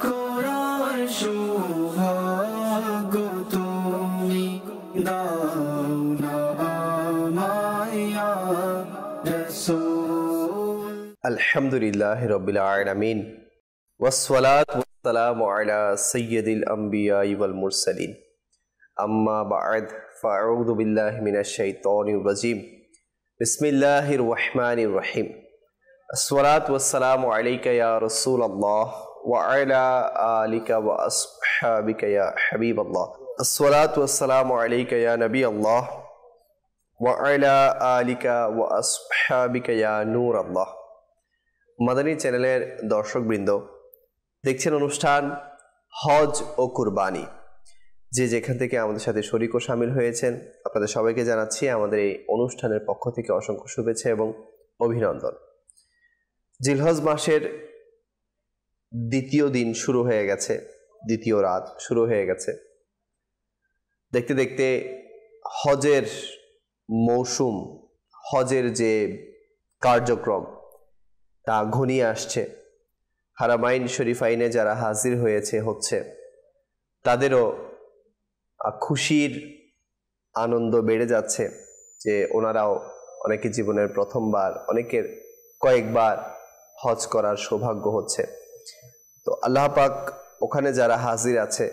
করার সৌভাগ্য তুমি দাও না আমায় ইয়া রাসূল। আলহামদুলিল্লাহি রাব্বিল আলামিন ওয়াসসালাতু ওয়াসসালামু আলা সাইয়্যিদিল আমবিয়াই ওয়াল মুরসালিন আম্মা বা'দ ফাআউযু বিল্লাহি মিনাশ শাইতানির রাজীম বিসমিল্লাহির রহমানির রহিম আসসালাতু ওয়াসসালামু আলাইকা ইয়া রাসূলুল্লাহ ওয়া আলা আলিকা ওয়া আসহাবিকা ইয়া হাবিবাল্লাহ আসসালাতু ওয়াসসালামু আলাইকা ইয়া নবিয়াল্লাহ ওয়া আলা আলিকা ওয়া আসহাবিকা ইয়া নূরাল্লাহ। মাদানী চ্যানেলের দর্শকবৃন্দ, দেখছেন অনুষ্ঠান হজ ও কুরবানি। যে যেখান থেকে আমাদের সাথে শরীক ও শামিল হয়েছেন, আপনাদের সবাইকে জানাচ্ছি আমাদের এই অনুষ্ঠানের পক্ষ থেকে অসংখ্য শুভেচ্ছা এবং অভিনন্দন। জিলহজ মাসের দ্বিতীয় দিন শুরু হয়ে গেছে, দ্বিতীয় রাত শুরু হয়ে গেছে। দেখতে দেখতে হজের মৌসুম, হজের যে কার্যক্রম তা ঘনিয়ে আসছে। হারামাইন শরীফাইনে যারা হাজির হচ্ছে তাদেরও খুশির আনন্দ বেড়ে যাচ্ছে যে ওনারাও অনেকে জীবনের প্রথমবার, অনেকের কয়েকবার হজ করার সৌভাগ্য হচ্ছে। তো আল্লাহ পাক ওখানে যারা হাজির আছে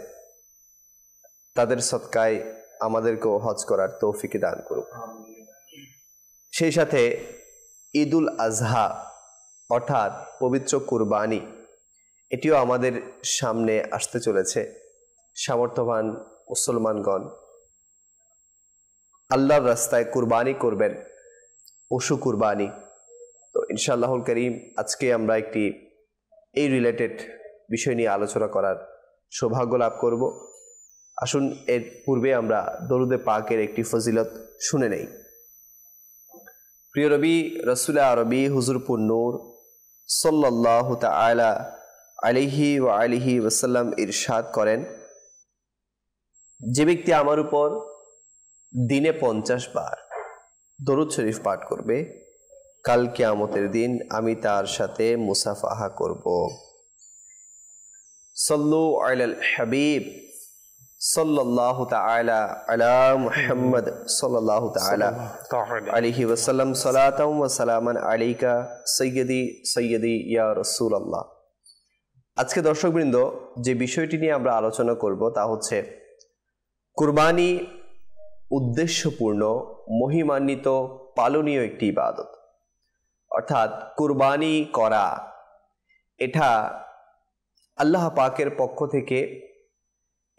তাদের সদকায় আমাদেরকেও হজ করার তৌফিক দান করুক। সেই সাথে ঈদুল আজহা অর্থাৎ পবিত্র কুরবানি, এটিও আমাদের সামনে আসতে চলেছে। সামর্থ্যবান মুসলমানগণ আল্লাহর রাস্তায় কুরবানি করবেন, পশু কুরবানি। তো ইনশাআল্লাহুল করিম আজকে আমরা একটি এই রিলেটেড বিষয় নিয়ে আলোচনা করার সৌভাগ্য লাভ করব। আসুন এর পূর্বে আমরা দরুদে পাকের একটি ফজিলত শুনে নেই। প্রিয় নবী রাসূল আরবি হুজুরপুর নূর সাল্লাল্লাহু তাআলা আলাইহি ওয়া আলিহি ওয়াসাল্লাম ইরশাদ করেন, যে ব্যক্তি আমার উপর দিনে 50 বার দরুদ শরীফ পাঠ করবে, কাল কিয়ামতের দিন আমি তার সাথে মুসাফাহা করব। সাল্লু আলাল হাবিব সাল্লাল্লাহু তাআলা আলা মুহাম্মদ সাল্লাল্লাহু তাআলা আলাইহি ওয়াসাল্লাম সালাতাও ওয়া সালামান আলাইকা সাইয়্যিদি ইয়া রাসূলুল্লাহ। আজকে দর্শকবৃন্দ, যে বিষয়টি নিয়ে আমরা আলোচনা করব তা হচ্ছে কুরবানি উদ্দেশ্যপূর্ণ, মহিমান্বিত, পালনীয় একটি ইবাদত। অর্থাৎ কুরবানি করা এটা আল্লাহ পাকের পক্ষ থেকে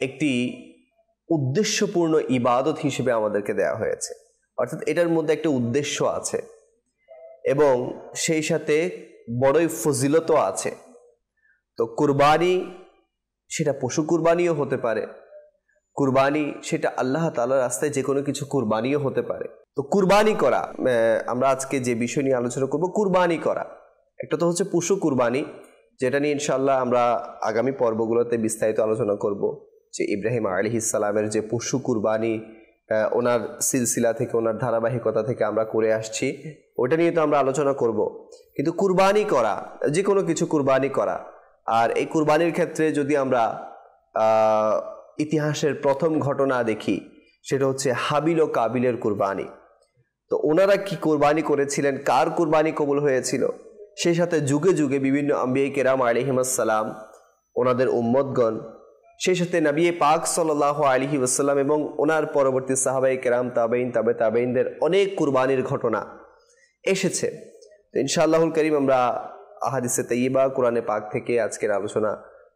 একটি উদ্দেশ্যপূর্ণ ইবাদত হিসেবে আমাদেরকে দেয়া হয়েছে। অর্থাৎ এটার মধ্যে একটা উদ্দেশ্য আছে এবং সেই সাথে বড়ই ফজিলতও আছে। তো কুরবানি সেটা পশু কুরবানিও হতে পারে, কুরবানি সেটা আল্লাহ তাআলার রাস্তায় যে কোনো কিছু কুরবানিও হতে পারে। তো কুরবানি করা, আমরা আজকে যে বিষয় নিয়ে আলোচনা করব কুরবানি করা, একটা তো হচ্ছে পশু কুরবানি, যেটা নিয়ে ইনশাআল্লাহ আমরা আগামী পর্বগুলোতে বিস্তারিত আলোচনা করব। যে ইব্রাহিম আলাইহিস সালামের যে পশু কুরবানি, ওনার সিলসিলা থেকে, ওনার ধারাবাহিকতা থেকে আমরা করে আসছি, ওটা নিয়ে তো আমরা আলোচনা করব। কিন্তু কুরবানি করা, যে কোনো কিছু কুরবানি করা, আর এই কুরবানির ক্ষেত্রে যদি আমরা ইতিহাসের প্রথম ঘটনা দেখি, সেটা হচ্ছে হাবিল ও কাবিলের কুরবানি। তো ওনারা কি কুরবানি করেছিলেন, কার কুরবানি কবুল হয়েছিল, সেই সাথে যুগে যুগে বিভিন্ন আম্বিয়া কেরাম আলাইহিমুস সালাম, ওনাদের উম্মতগণ, সেই সাথে নবী পাক সাল্লাল্লাহু আলাইহি ওয়াসাল্লাম এবং ওনার পরবর্তী সাহাবায়ে কেরাম, তাবেঈন, তাবেঈনদের অনেক কুরবানির ঘটনা এসেছে। তো ইনশাআল্লাহুল করিম আমরা আহাদিসে তাইয়্যিবা, কোরআনে পাক থেকে আজকের আলোচনা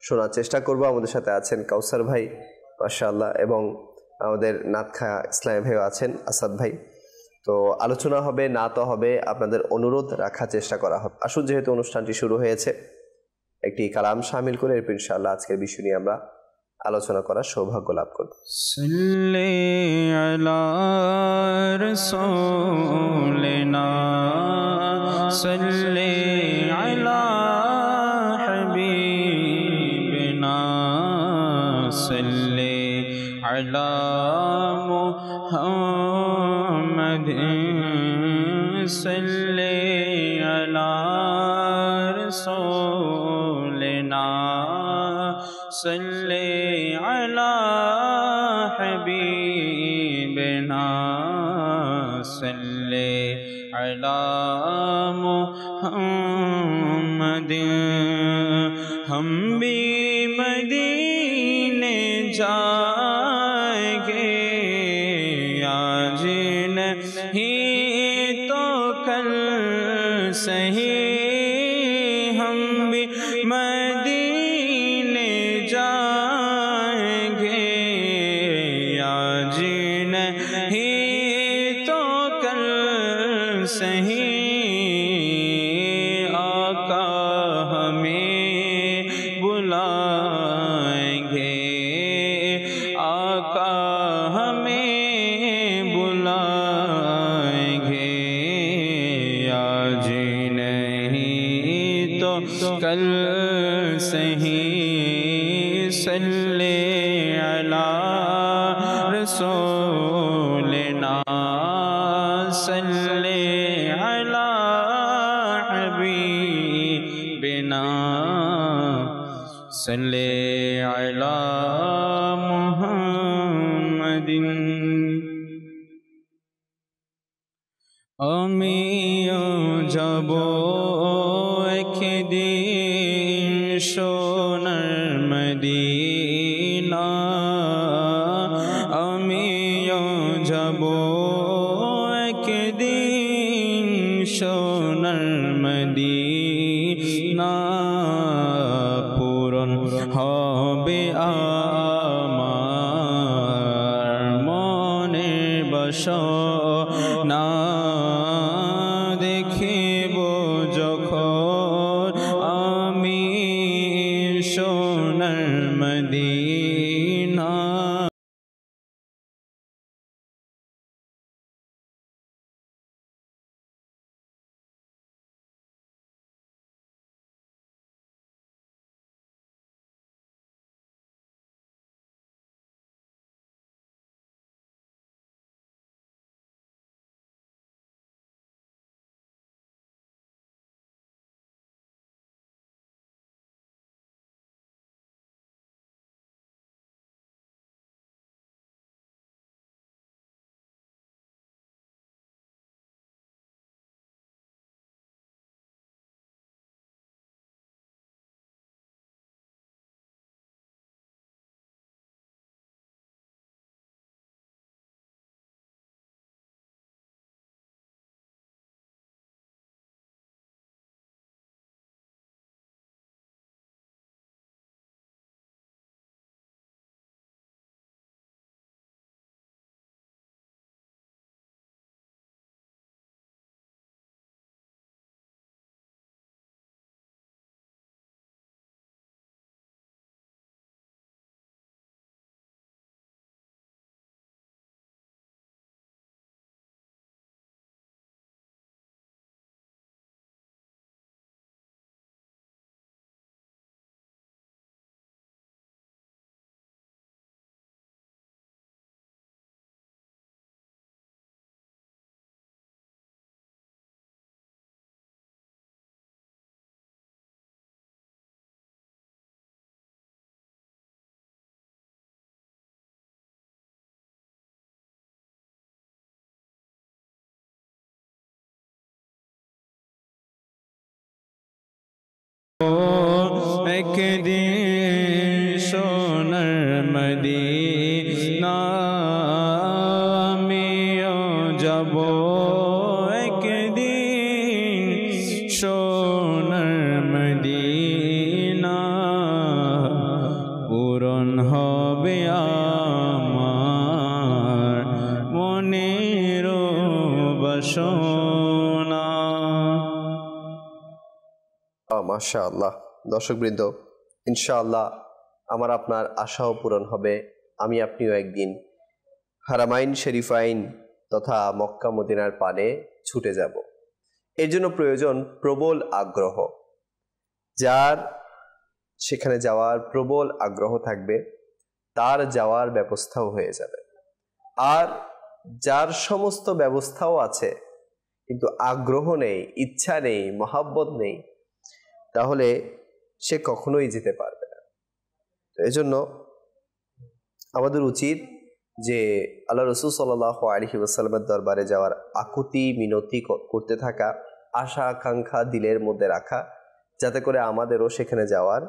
শোনার চেষ্টা করব। আমাদের সাথে আছেন কাউসার ভাই, মাশাআল্লাহ, এবং আমাদের নাতখা ইসলামী ভাইও আছেন, আসাদ ভাই। তো আলোচনা হবে, নাত হবে, আপনাদের অনুরোধ রাখার চেষ্টা করা হবে। আসুন, যেহেতু অনুষ্ঠানটি শুরু হয়েছে, একটি কালাম শামিল করে এরপর ইনশাআল্লাহ আজকের বিষয় নিয়ে আমরা আলোচনা করার সৌভাগ্য লাভ করব। সাল্লি আলা রাসূলিনা সাল্লি আলা হাবিবিনা সাল্লি আলা মুহাম্মাদিন সাল্লি আলা রাসূলিনা सल्ले अला हबीबना सल्ले अला मुहम्मद हम भी मदीने जाएंगे आज नहीं तो कल सही हम भी मदीने जाएंगे आज नहीं तो कल सही आका हमें बुलाएंगे आका हमें बुलाएंगे आज नहीं तो कल सही सल्ले अला रसूलना सल्ले अला हबीबना सल्ले अला मुहम्मदिन আমিও যাব একদিন সোনার মদিনা আমিও যাব একদিন সোনার মদিনা পূরণ হবে আমার মনের বাসনা দেখিব যখন আমি সোনার মদিনা একদিন সোনার মদিনা আমিও যাব একদিন সোনার মদিনা পূরণ হবে আমার মনের বাসনা। মাশাআল্লাহ দর্শকবৃন্দ, ইনশাআল্লাহ আমার আপনার আশাও পূরণ হবে। আমি আপনিও একদিন হারামাইন শরীফাইন তথা মক্কা মদিনার পানে ছুটে যাব। এর জন্য প্রয়োজন প্রবল আগ্রহ। যার সেখানে যাওয়ার প্রবল আগ্রহ থাকবে তার যাওয়ার ব্যবস্থাও হয়ে যাবে। আর যার সমস্ত ব্যবস্থাও আছে কিন্তু আগ্রহ নেই, ইচ্ছা নেই, মহাব্বত নেই, তাহলে সে কখনোই যেতে পারবে না। এজন্য আমাদের উচিত যে আল্লাহ রসুল সাল্লাল্লাহু আলাইহি ওয়াসাল্লামের দরবারে যাওয়ার আকুতি মিনতি করতে থাকা, আশা আকাঙ্ক্ষা দিলের মধ্যে রাখা, যাতে করে আমাদেরও সেখানে যাওয়ার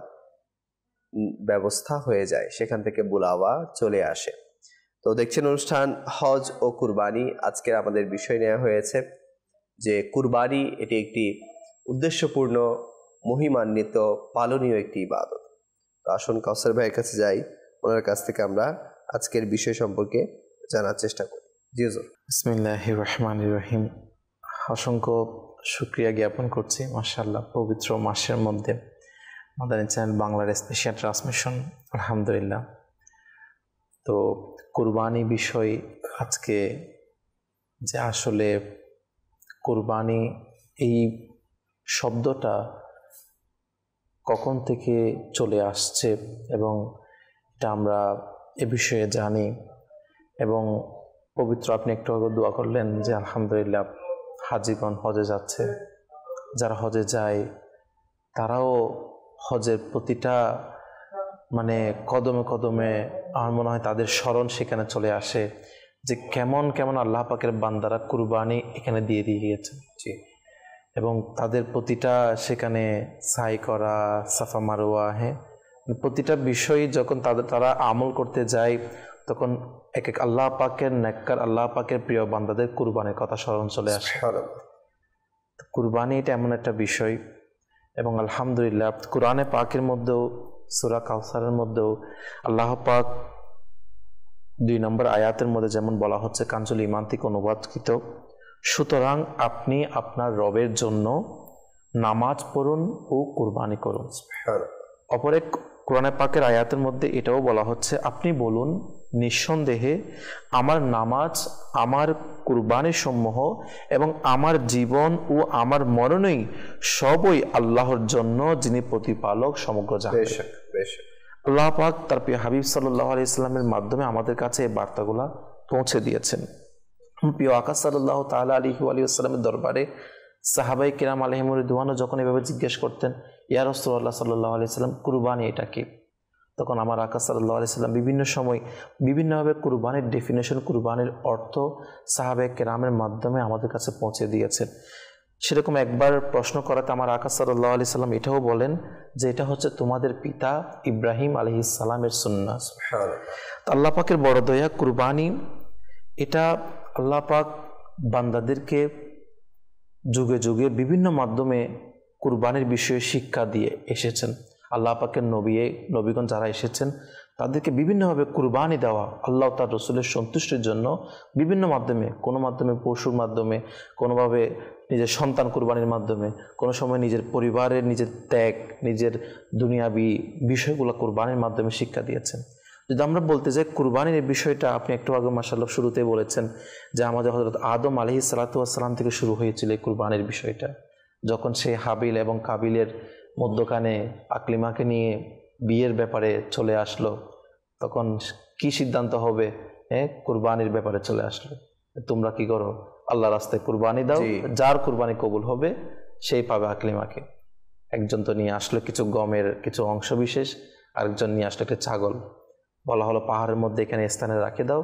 ব্যবস্থা হয়ে যায়, সেখান থেকে বুলাওয়া চলে আসে। তো দেখছেন অনুষ্ঠান হজ ও কুরবানি। আজকের আমাদের বিষয় নেওয়া হয়েছে যে কুরবানি এটি একটি উদ্দেশ্যপূর্ণ, মহিমান্বিত, পালনীয় একটি ইবাদত। তো আসুন কাউসার ভাইয়ের কাছে যাই, ওনার কাছ থেকে আমরা আজকের বিষয় সম্পর্কে জানার চেষ্টা করি। জি হুজুর। বিসমিল্লাহির রহমানির রহিম। অসংখ্য শুকরিয়া জ্ঞাপন করছি মাশাআল্লাহ পবিত্র মাসের মধ্যে মাদানী চ্যানেল বাংলার স্পেশাল ট্রান্সমিশন, আলহামদুলিল্লাহ। তো কুরবানি বিষয় আজকে, যে আসলে কুরবানি এই শব্দটা কখন থেকে চলে আসছে এবং এটা আমরা এ বিষয়ে জানি, এবং পবিত্র আপনি একটু আগে দোয়া করলেন যে আলহামদুলিল্লাহ হাজিগণ হজে যাচ্ছে, যারা হজে যায় তারাও হজের প্রতিটা কদমে কদমে আমার মনে হয় তাদের স্মরণ সেখানে চলে আসে যে কেমন কেমন আল্লাহ পাকের বান্দারা কুরবানি এখানে দিয়ে গিয়েছে। জি, এবং তাদের প্রতিটা সেখানে সাই করা, সাফা মারোয়া, প্রতিটা বিষয় যখন তারা আমল করতে যায় তখন এক এক আল্লাহ পাকের নেককার, আল্লাহ পাকের প্রিয় বান্দাদের কুরবানির কথা স্মরণ চলে আসে। কুরবানি এটা এমন একটা বিষয়, এবং আলহামদুলিল্লাহ কোরআনে পাকের মধ্যেও সূরা কাউসারের মধ্যেও আল্লাহ পাক 2 নম্বর আয়াতের মধ্যে যেমন বলা হচ্ছে, কানজুল ঈমান থেকে অনুবাদকৃত, সুতরাং আপনি আপনার রবের জন্য নামাজ পড়ুন ও কুরবানি করুন। অপর এক কোরআনে পাকের আয়াতের মধ্যে এটাও বলা হচ্ছে, আপনি বলুন নিঃসন্দেহে আমার নামাজ, আমার কুরবানির সমূহ এবং আমার জীবন ও আমার মরণই সবই আল্লাহর জন্য, যিনি প্রতিপালক সমগ্র জাহানের। আল্লাহ পাক তার প্রিয় হাবিব সাল্লাল্লাহু আলাইহি সাল্লামের মাধ্যমে আমাদের কাছে এই বার্তাগুলা পৌঁছে দিয়েছেন। প্রিয় আকাশ সাল্লাল্লাহু তাআলা আলাইহি ওয়া সাল্লামের দরবারে সাহাবায়ে কিরাম আলাইহিমুর রিদওয়ান যখন এভাবে জিজ্ঞেস করতেন, ইয়া রাসূলুল্লাহ সাল্লাল্লাহু আলাইহি সাল্লাম কুরবানি এটা কি? তখন আমার আকাশ সাল্লাল্লাহু আলাইহি সাল্লাম বিভিন্ন সময় বিভিন্নভাবে কুরবানির ডেফিনেশন, কুরবানির অর্থ সাহাবায়ে কিরামের মাধ্যমে আমাদের কাছে পৌঁছে দিয়েছেন। সেরকম একবার প্রশ্ন করাতে আমার আকাশ সাল্লাল্লাহু আলাইহি সাল্লাম এটাও বলেন যে এটা হচ্ছে তোমাদের পিতা ইব্রাহিম আলাইহিস সালামের সুন্নাহ। সুবহানাল্লাহ। আল্লাহ পাকের বড় দয়া, কুরবানি এটা আল্লাহ পাক বান্দাদেরকে যুগে যুগে বিভিন্ন মাধ্যমে কুরবানির বিষয়ে শিক্ষা দিয়ে এসেছেন। আল্লাহ পাকের নবীগণ যারা এসেছেন তাদেরকে বিভিন্নভাবে কুরবানি দেওয়া, আল্লাহ তার রসুলের সন্তুষ্টির জন্য বিভিন্ন মাধ্যমে, কোনো মাধ্যমে পশুর মাধ্যমে, কোনোভাবে নিজের সন্তান কুরবানির মাধ্যমে, কোনো সময় নিজের পরিবারের, নিজের ত্যাগ, নিজের দুনিয়াবি বিষয়গুলো কুরবানির মাধ্যমে শিক্ষা দিয়েছেন। যদি আমরা বলতে যাই কুরবানির এই বিষয়টা, আপনি একটু আগে মাশাআল্লাহ শুরুতেই বলেছেন যে আমাদের হযরত আদম আলাইহিস সালাতু ওয়াস সালাম থেকে শুরু হয়েছিল এই কুরবানির বিষয়টা। যখন সে হাবিল এবং কাবিলের মধ্যখানে আকলিমাকে নিয়ে বিয়ের ব্যাপারে চলে আসলো, তখন কি সিদ্ধান্ত হবে? কুরবানির ব্যাপারে চলে আসলো। তোমরা কি করো? আল্লাহ রাস্তায় কুরবানি দাও, যার কুরবানি কবুল হবে সেই পাবে আকলিমাকে। একজন তো নিয়ে আসলো কিছু গমের কিছু অংশ বিশেষ, আরেকজন নিয়ে আসলো একটা ছাগল। বলা হলো পাহাড়ের মধ্যে এখানে স্থানে রাখে দাও।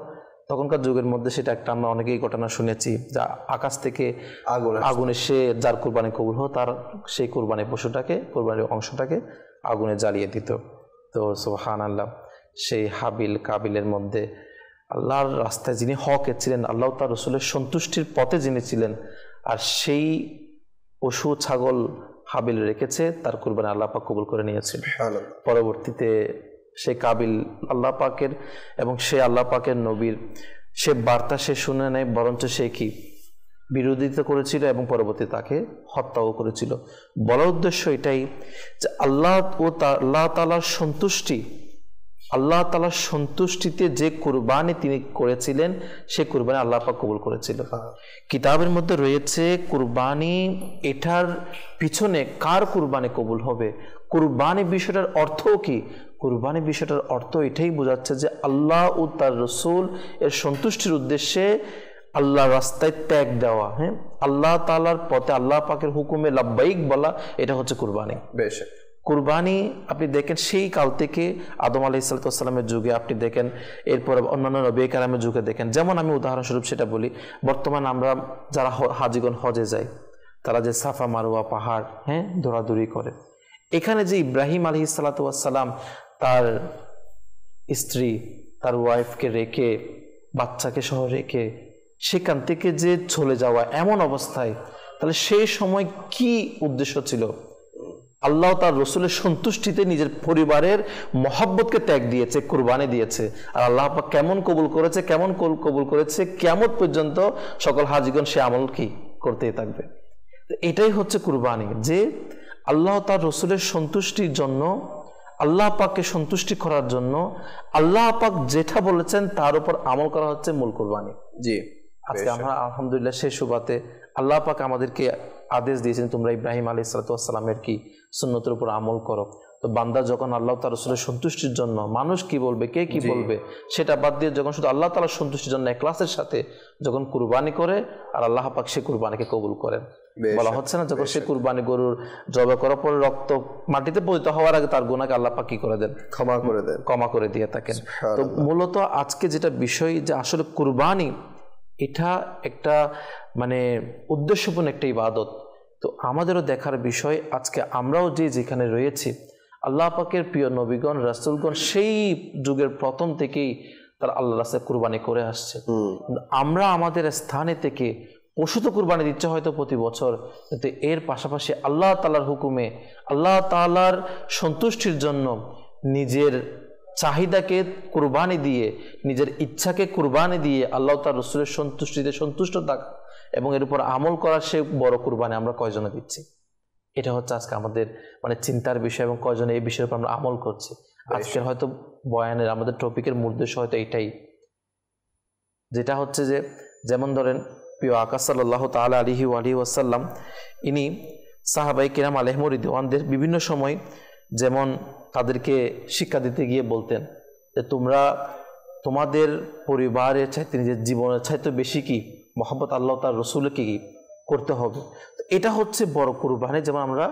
তখনকার যুগের মধ্যে সেটা একটা আমরা অনেকেই ঘটনা শুনেছি, যা আকাশ থেকে আগুনে সে যার কুরবানি কবুল হতো তার সেই কুরবানি পশুটাকে, কুরবানির অংশটাকে আগুনে জ্বালিয়ে দিত। তো সুবহানাল্লাহ, সেই হাবিল কাবিলের মধ্যে আল্লাহর রাস্তায় যিনি হকে ছিলেন, আল্লাহ তার রসুলের সন্তুষ্টির পথে যিনি ছিলেন, আর সেই পশু ছাগল হাবিল রেখেছে, তার কুরবানি আল্লাহ পাক কবুল করে নিয়েছিল। পরবর্তীতে সে কাবিল আল্লাহ পাকের এবং সে আল্লাহ পাকের নবীর সে বার্তা সে শুনে নেয়, বরঞ্চ সে কি বিরোধিতা করেছিল এবং পরবর্তী তাকে হত্যাও করেছিল। বলার উদ্দেশ্য এটাই যে আল্লাহ তাআলার সন্তুষ্টি, আল্লাহ তাআলার সন্তুষ্টিতে যে কুরবানি তিনি করেছিলেন সে কুরবানি আল্লাহ পাক কবুল করেছিল। কিতাবের মধ্যে রয়েছে কুরবানি, এটার পিছনে কার কুরবানি কবুল হবে, কুরবানি বিষয়টার অর্থ কি? কুরবানি বিষয়টার অর্থ এটাই বোঝাচ্ছে যে আল্লাহ ও তার রসুল এর সন্তুষ্টির উদ্দেশ্যে আল্লাহ রাস্তায় ত্যাগ দেওয়া, আল্লাহ তাআলার পথে আল্লাহ পাকের হুকুমে লাব্বাইক বলা, এটা হচ্ছে কুরবানি। বেশ, কুরবানি আপনি দেখেন সেই কাল থেকে আদম আলাইহিস সালামের যুগে, আপনি দেখেন এরপর অন্যান্য নবী কেরামের যুগে দেখেন। যেমন আমি উদাহরণস্বরূপ সেটা বলি, বর্তমান আমরা যারা হাজিগণ হজে যাই, তারা যে সাফা মারওয়া পাহাড় দৌড়াদৌড়ি করে, এখানে যে ইব্রাহিম আলাইহিস সালাম তার স্ত্রী, তার ওয়াইফকে রেখে, বাচ্চাকে সহ রেখে সেখান থেকে যে চলে যাওয়া এমন অবস্থায়, তাহলে সেই সময় কি উদ্দেশ্য ছিল? আল্লাহ তার রসুলের সন্তুষ্টিতে নিজের পরিবারের মহব্বতকে ত্যাগ দিয়েছে, কুরবানি দিয়েছে। আর আল্লাহ পাক কেমন কবুল করেছে, কেমন কবুল করেছে, কিয়ামত পর্যন্ত সকল হাজিগণ সে আমল কি করতেই থাকবে। এটাই হচ্ছে কুরবানি, যে আল্লাহ তার রসুলের সন্তুষ্টির জন্য, আল্লাহ পাককে সন্তুষ্টি করার জন্য আল্লাহ পাক যেটা বলেছেন তার উপর আমল করা হচ্ছে মূল কুরবানি। জি, আজকে আমরা আলহামদুলিল্লাহ সেই সুবাতে আল্লাহ পাক আমাদেরকে আদেশ দিয়েছেন, তোমরা ইব্রাহিম আলাইহিস সালামের কি সুন্নতের উপর আমল করো। তো বান্দা যখন আল্লাহ তাআলার রাসূলের সন্তুষ্টির জন্য, মানুষ কি বলবে, কে কি বলবে সেটা বাদ দিয়ে যখন শুধু আল্লাহ তাআলার সন্তুষ্টির জন্য ইখলাসের সাথে যখন কুরবানি করে, আর আল্লাহ পাক সেই কুরবানিকে কবুল করেন। বলা হচ্ছে না, যখন সে কুরবানি গরুর জবাই করার পর রক্ত মাটিতে পতিত হওয়ার আগে তার গুনাহকে আল্লাহ পাক কি করে দেন? ক্ষমা করে দিয়ে থাকেন। তো মূলত আজকে যেটা বিষয়, যে আসলে কুরবানি এটা একটা মানে উদ্দেশ্যপূর্ণ একটা ইবাদত। তো আমাদেরও দেখার বিষয়, আজকে আমরাও যে যেখানে রয়েছি, আল্লাহ পাকের প্রিয় নবীগণ, রাসূলগণ সেই যুগের প্রথম থেকেই তার আল্লাহর রাস্তায় কুরবানি করে আসছে। আমরা আমাদের স্থানে থেকে পশু তো কুরবানি দিচ্ছে হয়তো প্রতি বছর, কিন্তু এর পাশাপাশি আল্লাহ তাআলার হুকুমে, আল্লাহ তাআলার সন্তুষ্টির জন্য নিজের চাহিদাকে কুরবানি দিয়ে, নিজের ইচ্ছাকে কুরবানি দিয়ে আল্লাহ তার রসুলের সন্তুষ্টিতে সন্তুষ্ট থাকা এবং এর উপর আমল করার সে বড় কুরবানি আমরা কয়জনে দিচ্ছি? এটা হচ্ছে আজকে আমাদের মানে চিন্তার বিষয়, এবং কয়জনে এই বিষয়ের উপর আমরা আমল করছি। আজকের হয়তো বয়ানের আমাদের টপিকের মূল উদ্দেশ্য হয়তো এইটাই, যেটা হচ্ছে যে যেমন ধরেন প্রিয় আকা সাল্লাল্লাহু তাআলা আলাইহি ওয়াসাল্লাম, ইনি সাহাবায়ে কিরাম আলাইহিম রিদওয়ানদের বিভিন্ন সময় যেমন তাদেরকে শিক্ষা দিতে গিয়ে বলতেন যে তোমরা তোমাদের পরিবারের চাইতে, নিজের জীবনের চাইতে বেশি কি মহব্বত আল্লাহ তার রসুলকে কি করতে হবে। তো এটা হচ্ছে বড় কুরবানি, যেমন আমরা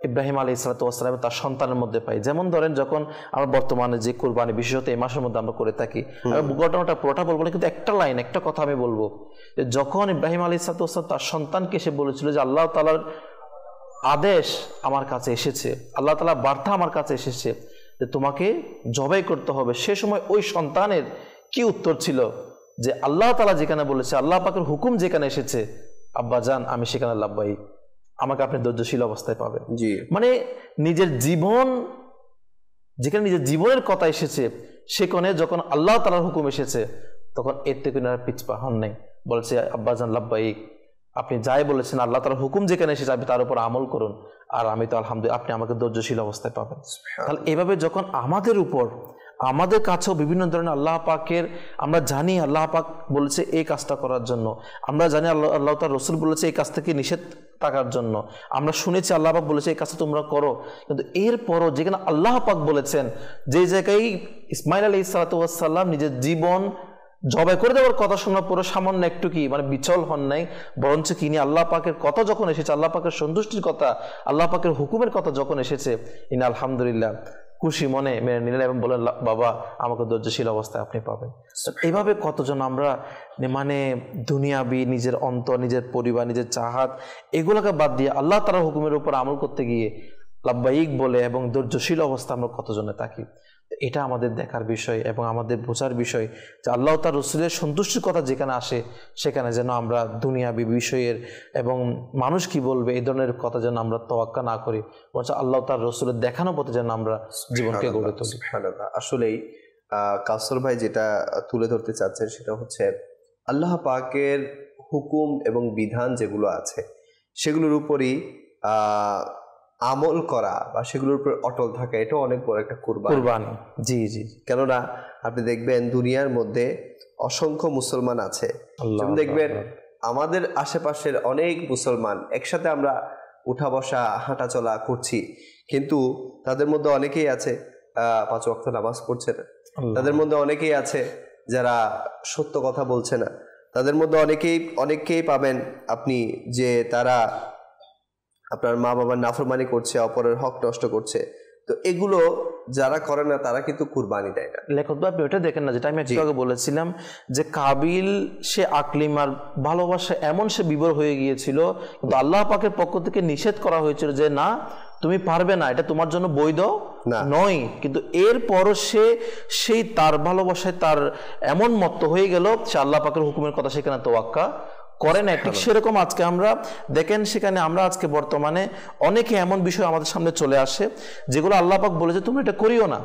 ইব্রাহিম আলাইহিস সালাম তার সন্তানের মধ্যে পাই। যেমন ধরেন যখন আমরা বর্তমানে যে কুরবানি বিশেষত এই মাসের মধ্যে আমরা করে থাকি, ঘটনাটা পুরোটা বলবো না, কিন্তু একটা লাইন, একটা কথা আমি বলবো, যে যখন ইব্রাহিম আলাইহিস সালাম তার সন্তানকে এসে বলেছিল যে আল্লাহ তাআলার আদেশ আমার কাছে এসেছে, আল্লাহ তাআলার বার্তা আমার কাছে এসেছে যে তোমাকে জবাই করতে হবে, সে সময় ওই সন্তানের কি উত্তর ছিল? যে আল্লাহ তাআলা যেখানে বলেছে, আল্লাহ পাকের হুকুম যেখানে এসেছে, আব্বা জান আমি সেখানে লাব্বাইক, আমাকে আপনি ধৈর্যশীল অবস্থায় পাবেন। মানে নিজের জীবন, যেখানে নিজের জীবনের কথা এসেছে, সেখানে যখন আল্লাহ তাআলার হুকুম এসেছে, তখন এর থেকে পিছপা হন নাই, বলছে আব্বা জান লাব্বাইক, আপনি যাই বলেছেন, আল্লাহ তাআলার হুকুম যেখানে এসেছে আপনি তার উপর আমল করুন, আর আমি তো আলহামদুলিল্লাহ আপনি আমাকে ধৈর্যশীল অবস্থায় পাবেন। তাহলে এভাবে যখন আমাদের উপর, আমাদের কাছেও বিভিন্ন ধরনের আল্লাহ পাকের, আমরা জানি আল্লাহ পাক বলেছে এই কাজটা করার জন্য, আমরা জানি আল্লাহ তার রসুল বলেছে এই কাজ থেকে নিষেধ থাকার জন্য, আমরা শুনেছি আল্লাহ পাক বলেছে এই কাজটা তোমরা করো, কিন্তু এরপরও যেখানে আল্লাহ পাক বলেছেন, যে জায়গায় ইসমাইল আলাইহিস সালাম নিজের জীবন জবাই করে দেওয়ার কথা শোনার পরে সামান্য একটু কি মানে বিচল হন নাই, বরঞ্চ কিনি আল্লাহ পাকের কথা যখন এসেছে, আল্লাহ পাকের সন্তুষ্টির কথা, আল্লাহ পাকের হুকুমের কথা যখন এসেছে, ইনি আলহামদুলিল্লাহ খুশি মনে মেনে নিলেন এবং বলেন বাবা আমাকে ধৈর্যশীল অবস্থায় আপনি পাবেন। এইভাবে কতজন আমরা মানে দুনিয়াবি নিজের অন্তর, নিজের পরিবার, নিজের চাহাত এগুলোকে বাদ দিয়ে আল্লাহ তাআলার হুকুমের উপর আমল করতে গিয়ে লাব্বাইক বলে এবং ধৈর্যশীল অবস্থা আমরা কতজনে থাকি। এটা আমাদের দেখার বিষয় এবং আমাদের বোঝার বিষয় যে আল্লাহ তার রসুলের সন্তুষ্টির কথা যেখানে আসে, সেখানে যেন আমরা দুনিয়াবি বিষয়ের এবং মানুষ কি বলবে এই ধরনের কথা যেন আমরা তোয়াক্কা না করি, বরঞ্চ আল্লাহ তার রসুলের দেখানো পথে যেন আমরা জীবনকে গড়ে তুলি। আসলেই কাউসার ভাই যেটা তুলে ধরতে চাচ্ছেন সেটা হচ্ছে আল্লাহ পাকের হুকুম এবং বিধান যেগুলো আছে সেগুলোর উপরই আমল করা বা সেগুলোর উপর অটল থাকা, এটা অনেক বড় একটা কুরবানি। জি জি, কেননা আপনি দেখবেন দুনিয়ার মধ্যে অসংখ্য মুসলমান আছে, দেখবেন আমাদের আশেপাশের অনেক মুসলমান একসাথে আমরা উঠা বসা হাঁটা চলা করছি, কিন্তু তাদের মধ্যে অনেকেই আছে 5 ওয়াক্ত নামাজ পড়ছে না, তাদের মধ্যে অনেকেই আছে যারা সত্য কথা বলছে না, তাদের মধ্যে অনেকেই পাবেন আপনি যে তারা আপনার মা বাবার নাফরমানি করছে, অপরের হক নষ্ট করছে, তো এগুলো যারা করে না তারা কিন্তু কুরবানি দেয় না। লেখক ভাই ওটা দেখেন না, যেটা আমি একটু আগে বলেছিলাম যে কাবিল সে আকলিমার ভালোবাসা এমন সে বিভোর হয়ে গিয়েছিল, কিন্তু আল্লাহ পাকের পক্ষ থেকে নিষেধ করা হয়েছিল যে না তুমি পারবে না, এটা তোমার জন্য বৈধ নয়। কিন্তু এরপরও সেই তার ভালোবাসায় তার এমন মত্ত হয়ে গেল, সে আল্লাহ পাকের হুকুমের কথা সেখানে তোয়াক্কা করে না। ঠিক সেরকম আজকে আমরা দেখেন সেখানে আমরা আজকে বর্তমানে অনেকে এমন বিষয় আমাদের সামনে চলে আসে যেগুলো আল্লাহ পাক বলেছে তুমি এটা করিও না,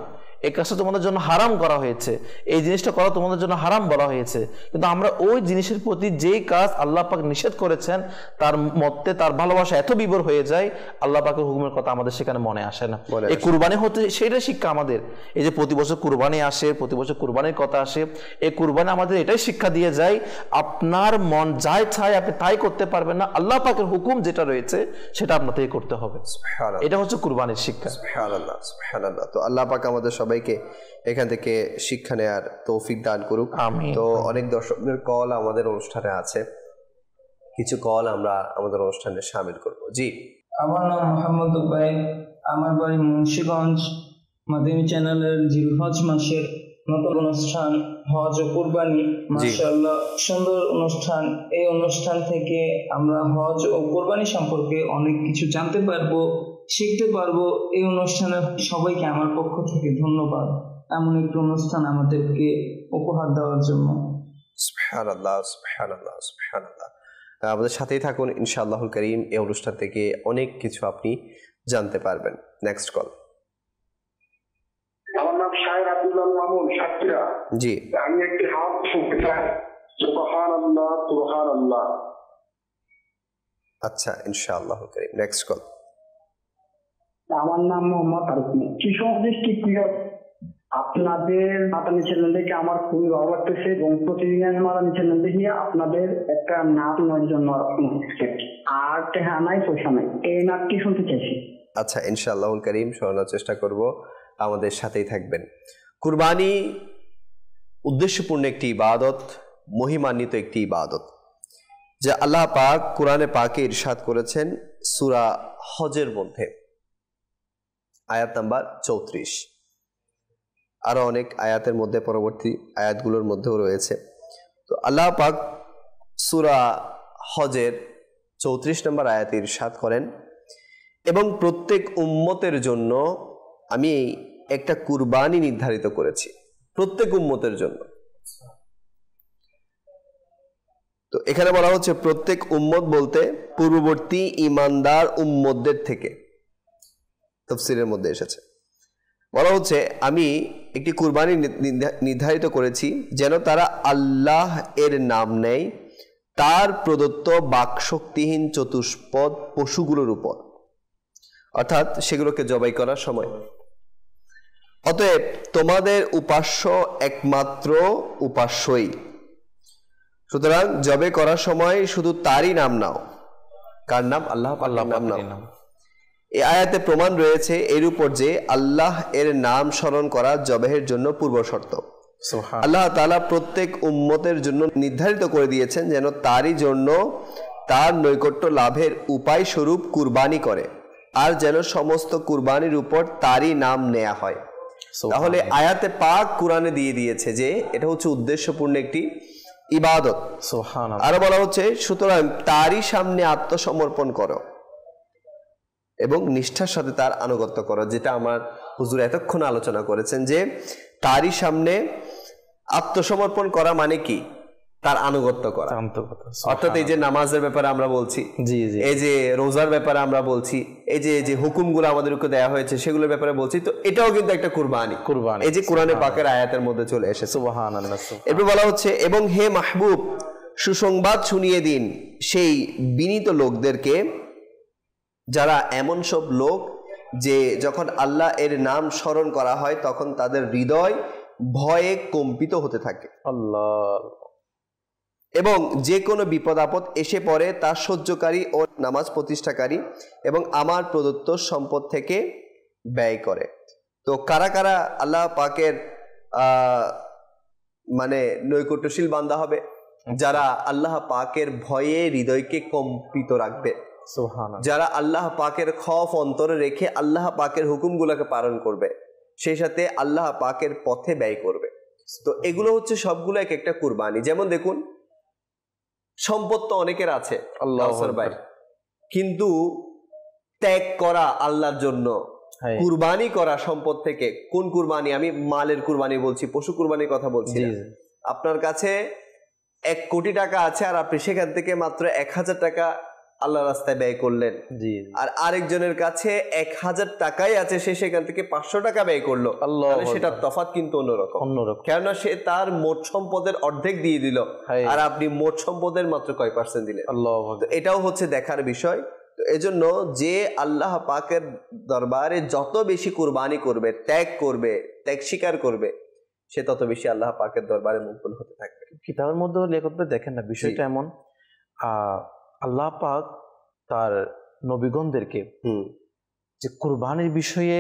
এই কাজটা তোমাদের জন্য হারাম করা হয়েছে, এই জিনিসটা করা তোমাদের জন্য হারাম বলা হয়েছে, কিন্তু আমরা ওই জিনিসের প্রতি যেই কাজ আল্লাহ পাক নিষেধ করেছেন তার মধ্যে তার ভালোবাসা এত বিভোর হয়ে যায় আল্লাহ পাকের হুকুমের কথা আমাদের সেখানে মনে আসে না। এই কুরবানি হতে সেটাই শিক্ষা আমাদের, এই যে প্রতি বছর কুরবানি আসে, প্রতি বছর কুরবানির কথা আসে, এই কুরবানি আমাদের এটাই শিক্ষা দিয়ে যায় আপনার মন যাই চায় আপনি তাই করতে পারবেন না, আল্লাহ পাকের হুকুম যেটা রয়েছে সেটা আপনাকে করতে হবে। এটা হচ্ছে কুরবানির শিক্ষা। সুবহানাল্লাহ, সুবহানাল্লাহ। তো আল্লাহ পাক আমাদের সবাইকে এখান থেকে শিক্ষা নেয়ার তৌফিক দান করুক। তো অনেক দর্শকদের কল আমাদের অনুষ্ঠানে আছে, কিছু কল আমরা আমাদের অনুষ্ঠানে শামিল করব। জি, আমার নাম মোহাম্মদ উবাইদ, আমার বাড়ি মুন্সিগঞ্জ। মাদানী চ্যানেলের জিলহজ মাসের নতুন অনুষ্ঠান হজ ও কুরবানি, মাশাআল্লাহ সুন্দর অনুষ্ঠান। এই অনুষ্ঠান থেকে আমরা হজ ও কুরবানি সম্পর্কে অনেক কিছু জানতে পারবো, শিখতে পারবো। এই অনুষ্ঠানে সবাইকে আমার পক্ষ থেকে ধন্যবাদ, এমন একটি অনুষ্ঠান আমাদেরকে উপহার দেওয়ার জন্য। সুবহানাল্লাহ, সুবহানাল্লাহ, সুবহানাল্লাহ। আমাদের সাথেই থাকুন ইনশাআল্লাহুল কারীম, এই অনুষ্ঠান থেকে অনেক কিছু আপনি জানতে পারবেন। Next call. আমার নাম শাহের আব্দুল মামুন, সাতক্ষীরা। জি, আমি একটি হাত শুনতে চাই। সুবহানাল্লাহ, সুবহানাল্লাহ। আচ্ছা, ইনশাআল্লাহুল কারীম। Next call. আমার নাম মোহাম্মদ আরফি, কৃষক ডিস্ট্রিক্ট। আপনাদের মাদানী চ্যানেল থেকে আমার খুবই ভালো লাগতেছে এবং প্রতিদিন মাদানী চ্যানেল থেকে আপনাদের একটা নাচ নেওয়ার জন্য আর টেহা নাই পয়সা নাই, এই নাচটি শুনতে চাইছি। আচ্ছা, ইনশাআল্লাহুল কারীম শোনার চেষ্টা করব, আমাদের সাথেই থাকবেন। কুরবানি উদ্দেশ্যপূর্ণ একটি ইবাদত, মহিমান্বিত একটি ইবাদত, যা আল্লাহ পাক কোরআনে পাকে ইরশাদ করেছেন সূরা হজের মধ্যে, আয়াত নাম্বার 34। আরো অনেক আয়াতের মধ্যে, পরবর্তী আয়াতগুলোর মধ্যেও রয়েছে। তো আল্লাহ পাক সূরা হজের 34 নম্বর আয়াতে ইরশাদ করেন, এবং প্রত্যেক উম্মতের জন্য আমি একটা কুরবানি নির্ধারিত করেছি, প্রত্যেক উম্মতের জন্য। তো এখানে বলা হচ্ছে প্রত্যেক উম্মত বলতে পূর্ববর্তী ঈমানদার উম্মতদের থেকে, তাফসীরের মধ্যে এসেছে। বলা হচ্ছে আমি একটি কুরবানি নির্ধারিত করেছি যেন তারা আল্লাহ এর নাম নেয় তার প্রদত্ত বাকশক্তিহীন চতুষ্পদ পশুগুলোর উপর, অর্থাৎ সেগুলোকে জবাই করার সময়। অতএব তোমাদের উপাস্য একমাত্র উপাস্যই, সুতরাং জবাই করার সময় শুধু তারই নাম নাও। কার নাম? আল্লাহ পাকের নাম নাও। এই আয়াতে প্রমাণ রয়েছে এর উপর যে আল্লাহ এর নাম স্মরণ করা জবাহের জন্য পূর্ব শর্ত। আল্লাহ তাআলা প্রত্যেক উম্মতের জন্য নির্ধারিত করে দিয়েছেন যেন তারই জন্য তার নৈকট্য লাভের উপায় স্বরূপ কুরবানি করে, আর যেন সমস্ত কুরবানির উপর তারই নাম নেওয়া হয়। তাহলে আয়াতে পাক কোরআনে দিয়ে দিয়েছে যে এটা হচ্ছে উদ্দেশ্যপূর্ণ একটি ইবাদত। আরো বলা হচ্ছে সুতরাং তারই সামনে আত্মসমর্পণ করো এবং নিষ্ঠার সাথে তার আনুগত্য করো, যেটা আমার হুজুর এতক্ষণ আলোচনা করেছেন যে তারই সামনে আত্মসমর্পণ করা মানে কি? তার আনুগত্য করা। অর্থাৎ এই যে নামাজের ব্যাপারে আমরা বলছি, এই যে রোজার ব্যাপারে আমরা বলছি, এই যে হুকুমগুলো আমাদেরকে দেওয়া হয়েছে সেগুলোর ব্যাপারে বলছি, তো এটাও কিন্তু একটা কুরবানি। এই যে কোরআনে পাকের আয়াতের মধ্যে চলে এসেছে। সুবহানাল্লাহ। এরপর বলা হচ্ছে এবং হে মাহবুব সুসংবাদ শুনিয়ে দিন সেই বিনীত লোকদেরকে যারা এমন সব লোক যে যখন আল্লাহ এর নাম স্মরণ করা হয় তখন তাদের হৃদয় ভয়ে কম্পিত হতে থাকে আল্লাহ, এবং যে কোনো বিপদ আপদ এসে পড়ে তা সহ্যকারী ও নামাজ প্রতিষ্ঠাকারী এবং আমার প্রদত্ত সম্পদ থেকে ব্যয় করে। তো কারা কারা আল্লাহ পাকের মানে নৈকট্যশীল বান্দা হবে? যারা আল্লাহ পাকের ভয়ে হৃদয়কে কম্পিত রাখবে, সুবহানাল্লাহ। যারা আল্লাহ পাকের খৌফ অন্তরে রেখে আল্লাহ পাকের হুকুমগুলোকে পালন করবে, সেই সাথে আল্লাহ পাকের পথে ব্যয় করবে। তো এগুলো হচ্ছে সবগুলো এক একটা কুরবানি। যেমন দেখুন, সম্পদ তো অনেকের আছে কাউসার ভাই, কিন্তু ত্যাগ করা আল্লাহর জন্য, কুরবানি করা সম্পদ থেকে, কোন কুরবানি? আমি মালের কুরবানি বলছি, পশু কুরবানির কথা বলছি না। আপনার কাছে 1 কোটি টাকা আছে আর আপনি সেখান থেকে মাত্র 1000 টাকা আল্লাহ রাস্তায় ব্যয় করলেন, আর আরেকজনের কাছে 1000 টাকাই আছে, সে সেখান থেকে 500 টাকা ব্যয় করলো, তাহলে সেটার তফাৎ কিন্তু অন্যরকম। কেননা সে তার মোট সম্পদের অর্ধেক দিয়ে দিল, আর আপনি মোট সম্পদের মাত্র কয় % দিলেন। তো এটাও হচ্ছে দেখার বিষয়। তো এজন্য যে আল্লাহ পাকের দরবারে যত বেশি কুরবানি করবে, ত্যাগ স্বীকার করবে, সে তত বেশি আল্লাহ পাকের দরবারে মকবুল হতে থাকবে। কিতাবের মধ্যে লেখকরা দেখেন না, বিষয়টা এমন, আল্লাহ পাক তার নবীগণদেরকে যে কুরবানির বিষয়ে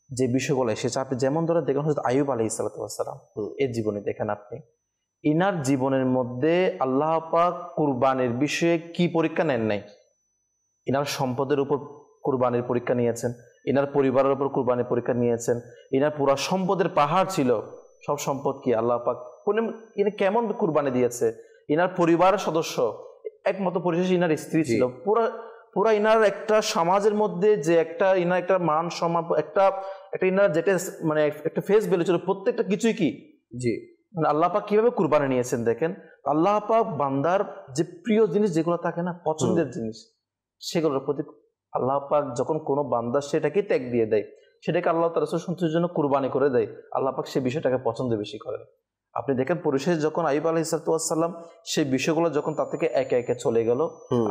যে বিষয়গুলো এসেছে, আপনি যেমন ধরে দেখেন হযরত আইয়ুব আলাইহিস সালাম এর জীবনে দেখেন, আপনি ইনার জীবনের মধ্যে আল্লাহ পাক কুরবানির বিষয়ে কি পরীক্ষা নেন নাই? ইনার সম্পদের উপর কুরবানির পরীক্ষা নিয়েছেন, ইনার পরিবারের উপর কুরবানির পরীক্ষা নিয়েছেন। ইনার পুরো সম্পদের পাহাড় ছিল, সব সম্পদ কি আল্লাহ পাক ইনি কেমন কুরবানি দিয়েছে। ইনার পরিবারের সদস্য, একমাত্র পরিশেষে ইনার স্ত্রী ছিল, পুরা ইনার একটা সমাজের মধ্যে যে একটা ইনার একটা মান সম্মান, একটা ইনার যেটা মানে একটা ফেস ভ্যালু ছিল, প্রত্যেকটা কিছুই কি মানে আল্লাহ পাক কিভাবে কুরবানি নিয়েছেন দেখেন। আল্লাহ পাক বান্দার যে প্রিয় জিনিস যেগুলো থাকে না, পছন্দের জিনিস, সেগুলোর প্রতি আল্লাহ পাক যখন কোনো বান্দা সেটাকে ত্যাগ দিয়ে দেয়, সেটাকে আল্লাহ তাআলা সন্তুষ্টির জন্য কুরবানি করে দেয়, আল্লাহ পাক সেই বিষয়টাকে পছন্দ বেশি করেন। আপনি দেখেন পরিশেষে যখন আইয়ুব আলাইহিস সালাম সেই বিষয়গুলো যখন তার থেকে একে একে চলে গেল,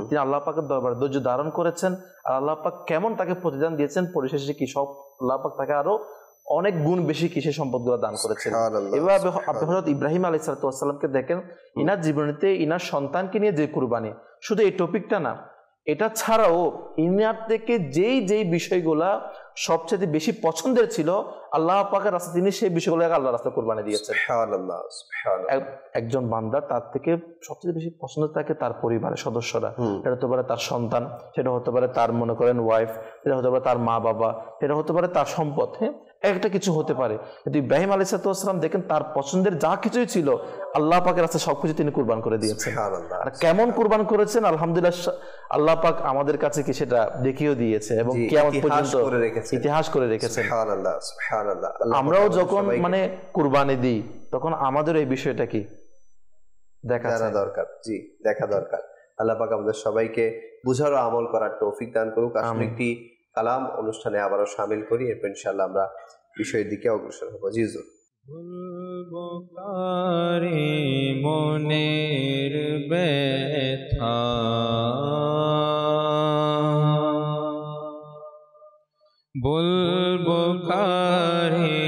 তিনি আল্লাহ পাকের দরবারে ধৈর্য ধারণ করেছেন, আর আল্লাহ পাক কেমন তাকে প্রতিদান দিয়েছেন, পরিশেষে কি সব আল্লাহ পাক তাকে আরো অনেক গুণ বেশি কি সেই সম্পদগুলো দান করেছেন। এভাবে আপনি হযরত ইব্রাহিম আলাইহিস সালামকে দেখেন, ইনার জীবনীতে ইনার সন্তানকে নিয়ে যে কুরবানি, শুধু এই টপিকটা না, এটা ছাড়াও ইনার থেকে যেই বিষয়গুলা সবচেয়ে বেশি পছন্দের ছিল আল্লাহ পাকের রাস্তায়, তিনি সেই বিষয়গুলোকে আল্লাহ রাস্তায় কুরবানি দিয়েছেন। একজন বান্দা তার থেকে সবচেয়ে বেশি পছন্দ থাকে তার পরিবারের সদস্যরা, সেটা হতে পারে তার সন্তান, সেটা হতে পারে তার মনে করেন ওয়াইফ, সেটা হতে পারে তার মা বাবা, সেটা হতে পারে তার সম্পদ, হ্যাঁ একটা কিছু হতে পারে। কিন্তু ইব্রাহিম আলাইহিস সালাম দেখেন তার পছন্দের যা কিছুই ছিল আল্লাহ পাকের রাস্তায় সবকিছু তিনি কুরবান করে দিয়েছেন। আর কেমন কুরবান করেছেন আলহামদুলিল্লাহ, আল্লাহ পাক আমাদের কাছে কি সেটা দেখিয়ে দিয়েছে এবং কিয়ামত পর্যন্ত ইতিহাস করে রেখেছেন। আমরাও যখন মানে কুরবানি দিই তখন আমাদের এই বিষয়টা কি দেখা দরকার। দেখা দরকার। আল্লাহ পাক আমাদের সবাইকে বুঝার ও আমল করার তৌফিক দান করুক। আসলে একটি কালাম অনুষ্ঠানে আবারও শামিল করি, এরপর ইনশাআল্লাহ আমরা বিষয়ের দিকে অগ্রসর হব। জি হুজুর। মনের ব্যথা বলবো কারে,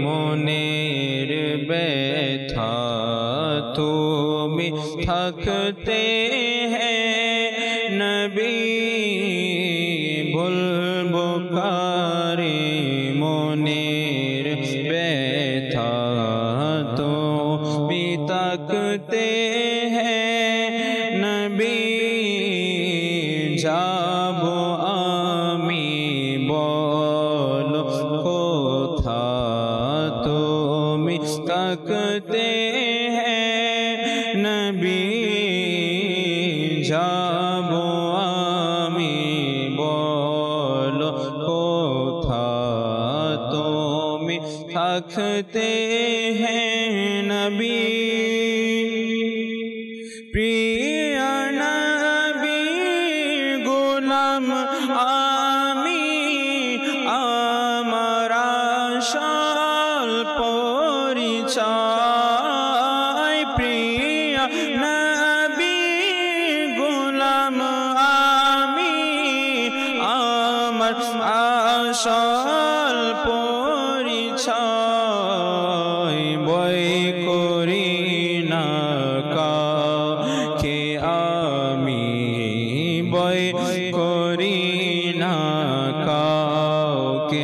মনের ব্যথা তুমি থাকতে হ্যাঁ নবী, বলবো কারে মনের ব্যথা তুমি থাকতে হ্যাঁ নবী, যাবো আমি বলো কোথা তুমি থাকতে হ্যাঁ নবী, যাবো আমি বলো কোথা তুমি থাকতে হ্যাঁ নবী। প্রিয় নবী গোলাম আমি, আমার আসল পরিচয়। প্রিয় নবী গোলাম আমি, আমার আসল পরিচয়। বই করি না কাকে আমি, বই করি না কাউকে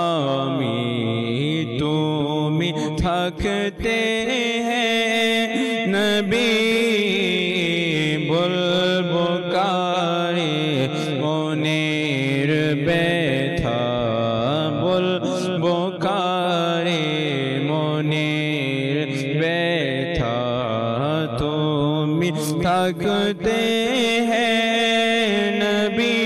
আমি, তুমি থাকতে হ্যাঁ নবী, বলবো কারে রে মনের ব্যথা তুমি থাকতে হ্যাঁ নবী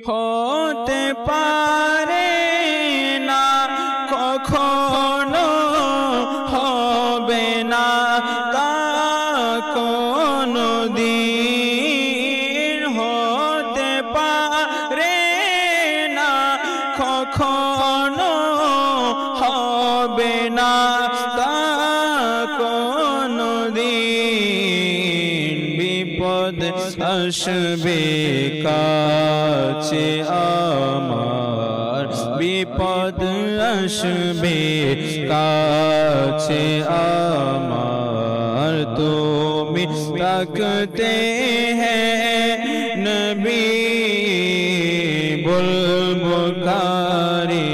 হতে পারে না কখনো হবে না তা কোনো দিন হতে পারে না কখনো হবে না তা কোনো দিন বিপদ আসবে কাছে আমার বিপদ আসবে কাছে আমার তুমি তাকতে হ্যাঁ নবী বলবো কারে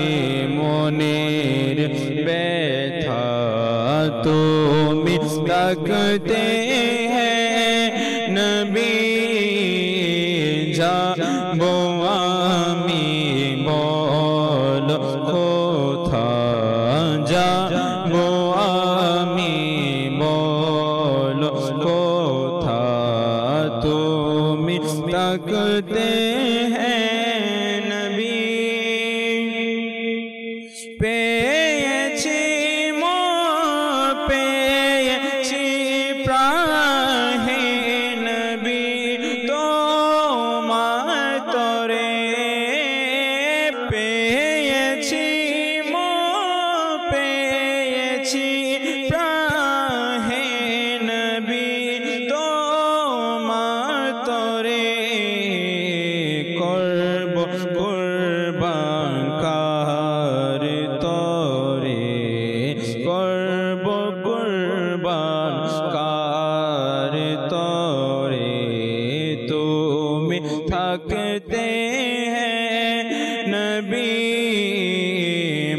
মনের ব্যথা তুমি তাকতে হ্যাঁ নবী যাবো আমি বল কোথা যাবো আমি বল কোথা তুমি তাকতে হ্যাঁ নবী পেয়েছি পেয়েছি প্রাহে নবী তোমার তরে পেয়েছি পেয়েছি প্রাহে নবী তোমার তরে করব কুরবান কার তরে করব কুরবান কার তরে তুমি থাকতে হ্যাঁ নবী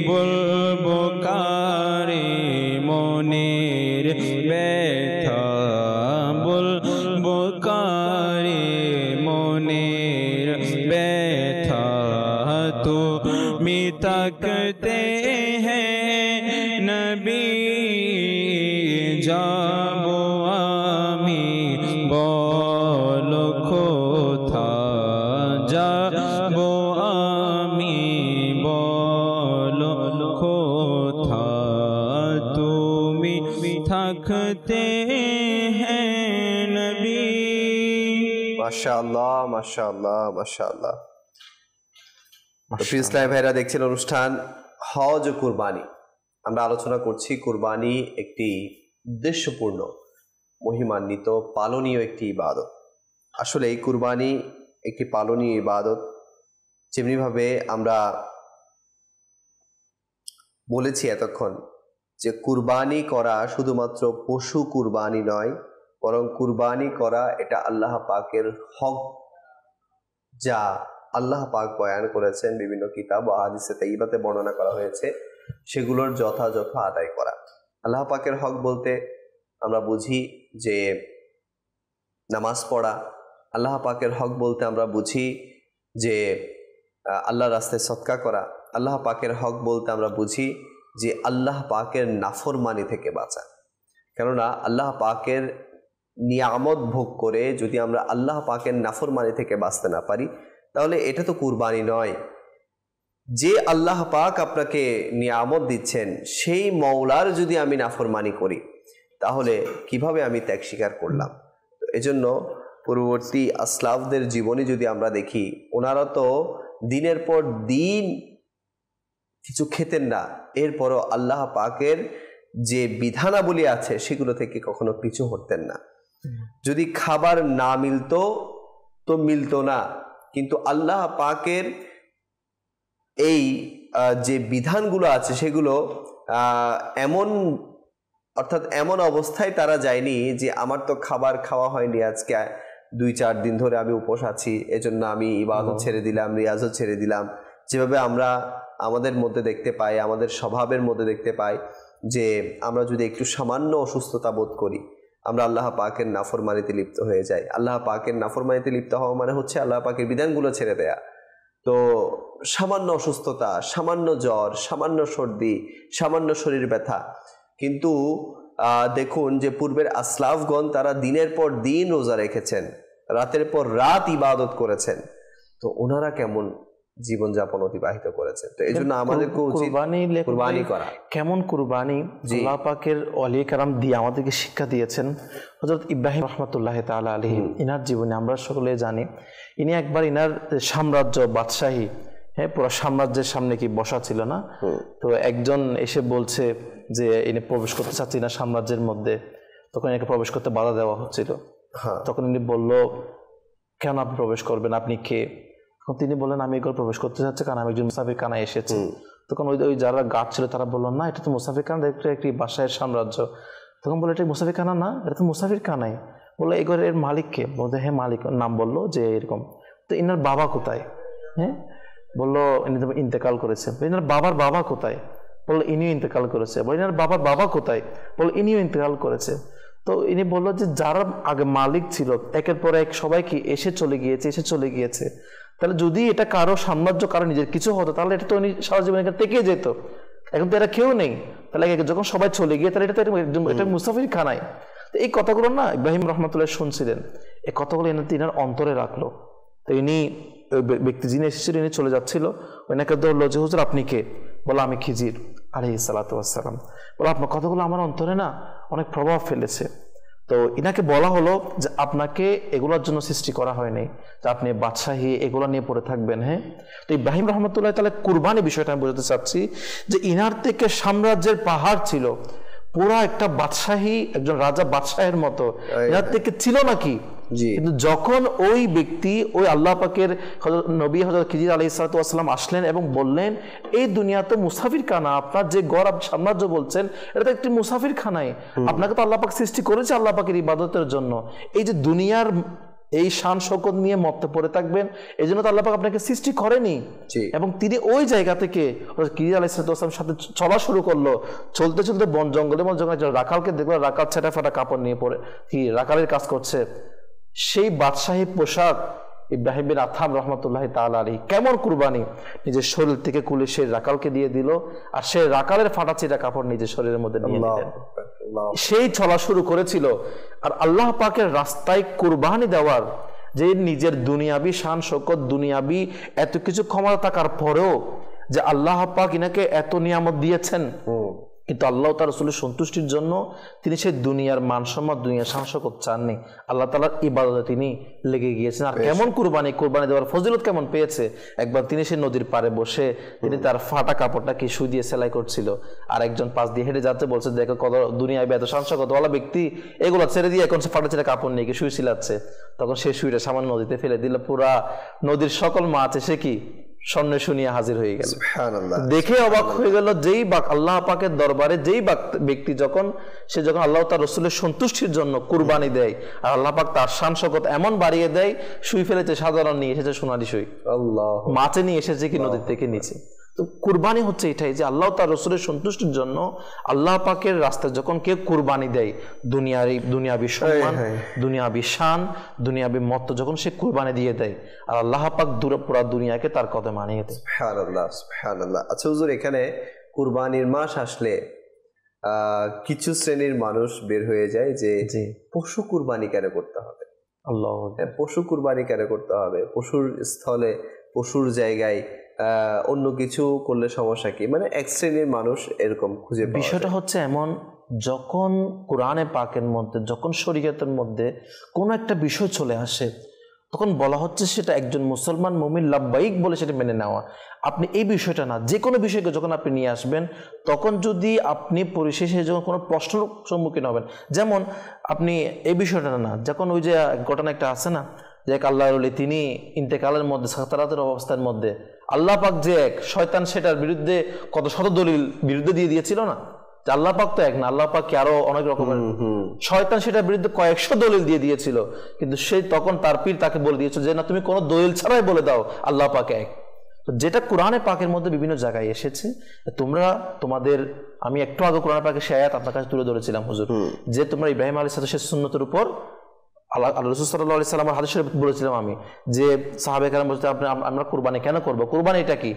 বলবো কারে মনের ব্যথা বলবো কারে মনের ব্যথা তুমি তাকতে হ্যাঁ নবী যাবো আমি বল কোথা যাবো আমি বল কোথা তুমি থাকতে হ্যাঁ নবী মাশাআল্লাহ মাশাআল্লাহ মাশাআল্লাহ। ইসলাম ভাইরা দেখছেন অনুষ্ঠান হজ ও কুরবানি। আমরা আলোচনা করছি কুরবানি একটি উদ্দেশ্যপূর্ণ মহিমান্বিত পালনীয় একটি ইবাদত। আসলে এই কুরবানি একটি পালনীয় ইবাদত। যেমনিভাবে আমরা বলেছি এতক্ষণ যে কুরবানি করা শুধুমাত্র পশু কুরবানি নয়, বরং কুরবানি করা এটা আল্লাহ পাকের হক, যা আল্লাহ পাক বয়ান করেছেন বিভিন্ন কিতাব ও হাদিসে তাইয়্যিবাতে বর্ণনা করা হয়েছে, সেগুলোর যথাযথ আদায় করা। আল্লাহ পাকের হক বলতে আমরা বুঝি যে নামাজ পড়া। আল্লাহ পাকের হক বলতে আমরা বুঝি যে আল্লাহর রাস্তায় সদকা করা। আল্লাহ পাকের হক বলতে আমরা বুঝি যে আল্লাহ পাকের নাফরমানি থেকে বাঁচা। কেননা আল্লাহ পাকের নিয়ামত ভোগ করে যদি আমরা আল্লাহ পাকের নাফরমানি থেকে বাঁচতে না পারি, তাহলে এটা তো কুরবানি নয়। যে আল্লাহ পাক আপনাকে নিয়ামত দিচ্ছেন সেই মওলার যদি আমি নাফরমানি করি, তাহলে কিভাবে আমি ত্যাগ স্বীকার করলাম? তো এজন্য পূর্ববর্তী আসলাফদের জীবনী যদি আমরা দেখি, ওনারা তো দিনের পর দিন কিছু খেতেন না, এরপরও আল্লাহ পাকের যে বিধানাবলী আছে সেগুলো থেকে কখনো পিছু হটতেন না। যদি খাবার না মিলতো তো মিলতো না, কিন্তু আল্লাহ পাকের এই যে বিধানগুলো আছে সেগুলো এমন অবস্থায় তারা যায়নি যে আমার তো খাবার খাওয়া হয়নি, আজকে 2-4 দিন ধরে আমি উপোস আছি, এজন্য আমি ইবাদত ছেড়ে দিলাম, রিয়াজত ছেড়ে দিলাম। যেভাবে আমরা আমাদের মধ্যে দেখতে পাই, আমাদের স্বভাবের মধ্যে দেখতে পাই যে আমরা যদি একটু সামান্য অসুস্থতা বোধ করি, আমরা আল্লাহ পাকের নাফরমানিতে লিপ্ত হয়ে যাই। আল্লাহ পাকের নাফরমানিতে লিপ্ত হওয়া মানে হচ্ছে আল্লাহ পাকের বিধানগুলো ছেড়ে দেয়া। তো তো সামান্য অসুস্থতা, সামান্য জ্বর, সামান্য সর্দি, সামান্য শরীর ব্যথা, কিন্তু দেখুন যে পূর্বের আসলাফগণ তারা দিনের পর দিন রোজা রেখেছেন, রাতের পর রাত ইবাদত করেছেন, তো ওনারা কেমন জীবনযাপন অতিবাহিত করেছেন। তো এই জন্য আমাদেরকে কুরবানি করা। কেমন কুরবানি আল্লাহ পাকের ওলি কারাম দিয়ে আমাদেরকে শিক্ষা দিয়েছেন। হযরত ইব্রাহিম রহমাতুল্লাহ তাআলা আলাইহি, ইনার জীবনে আমরা সকলে জানি, ইনি একবার ইনার সাম্রাজ্য বাদশাহী, হ্যাঁ, পুরো সাম্রাজ্যের সামনে কি বসা ছিল না, তো একজন এসে বলছে যে ইনি প্রবেশ করতে চাচ্ছি না সাম্রাজ্যের মধ্যে, তখন এনাকে প্রবেশ করতে বাধা দেওয়া হচ্ছিল। তখন ইনি বলল, কেন আপনি প্রবেশ করবেন, আপনি কে? তিনি বললেন, আমি এগুলো প্রবেশ করতে চাচ্ছি কারণ আমি একজন মুসাফির খানায় এসেছি। তখন ওই যারা গার্ড ছিল তারা বললো, না, এটা তো মুসাফির খানা, এটা একটি বাদশাহের সাম্রাজ্য। তখন বললো, এটা মুসাফির খানা না, এটা তো মুসাফির খানাই। বললো, এই ঘরের মালিককে? বলতে, হ্যাঁ মালিক, নাম বললো যে এরকম। তো ইনার বাবা কোথায়? হ্যাঁ, বললো ইনি তো ইন্তেকাল করেছে। ইনার বাবার বাবা কোথায়? বললো, ইনিও ইন্তেকাল করেছে। বল, ইনার বাবার বাবা কোথায়? বললো, ইনিও ইন্তেকাল করেছে। তো ইনি বললো যে যারা আগে মালিক ছিল একের পর এক সবাই কি এসে চলে গিয়েছে, তাহলে যদি এটা কারো সাম্রাজ্য, কারো নিজের কিছু হতো, তাহলে এটা তো উনি সারা জীবন এখানে থেকে যেত। এখন তো এরা কেউ নেই, তাহলে যখন সবাই চলে গিয়ে, তাহলে এটা তো এটা মুসাফির খানায়। তো এই কথাগুলো না ইব্রাহিম রহমাতুল্লাহ শুনছিলেন, এই কথাগুলো ইনার অন্তরে রাখলো। তো ইনি ব্যক্তি যিনি এসেছিলেন, ইনি চলে যাচ্ছিল, ওনাকে ধরলো যে, হুজুর আপনি কে? বলো, আমি খিজির আলাইহিস সালাতু ওয়াস সালাম। বলো, আপনার কথাগুলো আমার অন্তরে না অনেক প্রভাব ফেলেছে। তো ইনাকে বলা হলো যে আপনাকে এগুলোর জন্য সৃষ্টি করা হয়নি যে আপনি বাদশাহী এগুলো নিয়ে পড়ে থাকবেন। হ্যাঁ, তো ইব্রাহিম রহমতুল্লাহ তাআলা কুরবানি বিষয়টা আমি বোঝাতে চাচ্ছি যে ইনার থেকে সাম্রাজ্যের পাহাড় ছিল, পুরা একটা বাদশাহী, একজন রাজা বাদশাহের মতো ইনার থেকে ছিল নাকি। কিন্তু যখন ওই ব্যক্তি, ওই আল্লাহ পাকের নবী হযরত খিজির আলাইহিস সালাতু ওয়াস সালাম আসলেন এবং বললেন, এই দুনিয়া তো মুসাফির খানা, আপনার যে গড় সাম্রাজ্য বলছেন এটা তো একটি মুসাফির খানায়, আপনাকে তো আল্লাহ পাক সৃষ্টি করেছে আল্লাহ পাকের ইবাদতের জন্য, এই যে দুনিয়ার এই শান শৌকত নিয়ে মত্তে পড়ে থাকবেন, এই জন্য তো আল্লাহ পাক আপনাকে সৃষ্টি করেনি। এবং তিনি ওই জায়গা থেকে খিজির আলাইহিস সালাতু ওয়াস সালাম সাথে চলা শুরু করলো। চলতে চলতে বন জঙ্গলে রাখালকে দেখলো, রাখাল ছেটা ফাটা কাপড় নিয়ে পড়ে কি রাখালের কাজ করছে, সেই বাদশাহী পোশাক ইব্রাহিম বিন আদহাম রহমতুল্লাহ তাআলা আলাইহি কেমন কুরবানি, নিজের শরীর থেকে খুলে সেই রাখালকে দিয়ে দিল, আর সেই রাখালের ফাটা ছিটা কাপড় নিজের শরীরের মধ্যে নিয়ে নিলেন। সেই চলা শুরু করেছিল। আর আল্লাহ পাকের রাস্তায় কুরবানি দেওয়ার যে নিজের দুনিয়াবি শান শৌকত, দুনিয়াবি এত কিছু ক্ষমতা থাকার পরেও যে আল্লাহ পাক ইনাকে এত নিয়ামত দিয়েছেন, কিন্তু আল্লাহ তার রাসূলের সন্তুষ্টির জন্য তিনি সেই দুনিয়ার মান সম্মান, দুনিয়ার শান শৌকত চাননি, আল্লাহ তাআলার ইবাদতে তিনি লেগে গিয়েছেন। আর কেমন কুরবানি দেওয়ার ফজিলত কেমন পেয়েছে। একবার তিনি সেই নদীর পাড়ে বসে তিনি তার ফাটা কাপড়টাকে সুই দিয়ে সেলাই করছিল, আর একজন পাশ দিয়ে হেঁটে যাচ্ছে, বলছে, দেখো কত দুনিয়ায় এত শান শৌকত ওয়ালা ব্যক্তি এগুলো ছেড়ে দিয়ে এখন সে ফাটা ছেড়ে কাপড় নিয়ে সুই সিলাচ্ছে। তখন সেই সুইটা সামান্য নদীতে ফেলে দিল, পুরা নদীর সকল মাছ এসে কি স্বর্ণে শুনিয়ে হাজির হয়ে গেল। দেখে অবাক হয়ে গেল, যেই আল্লাহ পাকের দরবারে যেই ব্যক্তি যখন আল্লাহ তার রাসূলের সন্তুষ্টির জন্য কুরবানি দেয়, আর আল্লাহ পাক তার শান শৌকত এমন বাড়িয়ে দেয়, সুই ফেলেছে সাধারণ, নিয়ে এসেছে সোনালি সুই, মাছে নিয়ে এসেছে কি নদীর থেকে নিচে। তো কুরবানি হচ্ছে এটাই যে আল্লাহ তার রাসূলের সন্তুষ্টির জন্য আল্লাহ পাকের রাস্তায় যখন কেউ কুরবানি দেয়, দুনিয়াবি সম্মান, দুনিয়াবি শান, দুনিয়াবি মত্ত যখন সে কুরবানি দিয়ে দেয়, আর আল্লাহ পাক পুরা দুনিয়াকে তার কদমে মানিয়ে দেয়। সুবহানাল্লাহ, সুবহানাল্লাহ। আচ্ছা হুজুর, এখানে কুরবানির মাস আসলে কিছু শ্রেণীর মানুষ বের হয়ে যায় যে পশু কুরবানি কেন করতে হবে, পশু কুরবানি কেন করতে হবে, পশুর স্থলে পশুর জায়গায় অন্য কিছু করলে সমস্যা কি, মানে এক শ্রেণীর মানুষ এরকম খুঁজে। বিষয়টা হচ্ছে এমন, যখন কোরআনে পাকের মধ্যে, যখন শরীয়তের মধ্যে কোনো একটা বিষয় চলে আসে, তখন বলা হচ্ছে সেটা একজন মুসলমান মুমিন লাব্বাইক বলে সেটা মেনে নেওয়া। আপনি এই বিষয়টা না, যে কোনো বিষয়কে যখন আপনি নিয়ে আসবেন, তখন যদি আপনি পরিশেষে যখন কোনো প্রশ্নের সম্মুখীন হবেন, যেমন আপনি এই বিষয়টা না, যখন ওই যে ঘটনা একটা আছে না, যে এক আল্লাহর ওলি তিনি ইন্তেকালের মধ্যে, সাকারাতের অবস্থার মধ্যে আল্লাহ পাক যে এক, শয়তান সেটার বিরুদ্ধে কত শত দলিল বিরুদ্ধে দিয়ে দিয়েছিল না, আল্লাহ পাক তো এক না, আল্লাহ পাক আরো অনেক রকমের, শয়তান সেটার বিরুদ্ধে কয়েকশো দলিল দিয়ে দিয়েছিল, কিন্তু সেই তখন তার পীর তাকে বলে দিয়েছিল যে না, তুমি কোনো দলিল ছাড়াই বলে দাও আল্লাহ পাক এক। তো যেটা কোরআনে পাকের মধ্যে বিভিন্ন জায়গায় এসেছে, তোমরা তোমাদের, আমি একটু আগে কোরআনে পাকের সে আয়াত আপনার কাছে তুলে ধরেছিলাম হুজুর, যে তোমরা ইব্রাহিম আলাইহিস সালামের সুন্নতের উপর আল্লাহ রাসূল সাল্লাল্লাহু আলাইহি সাল্লামের হাদিস শরীফ বলেছিলাম আমি যে সাহাবায়ে কেরাম বলতে আমরা কুরবানি কেন করব, কুরবানি এটা কি?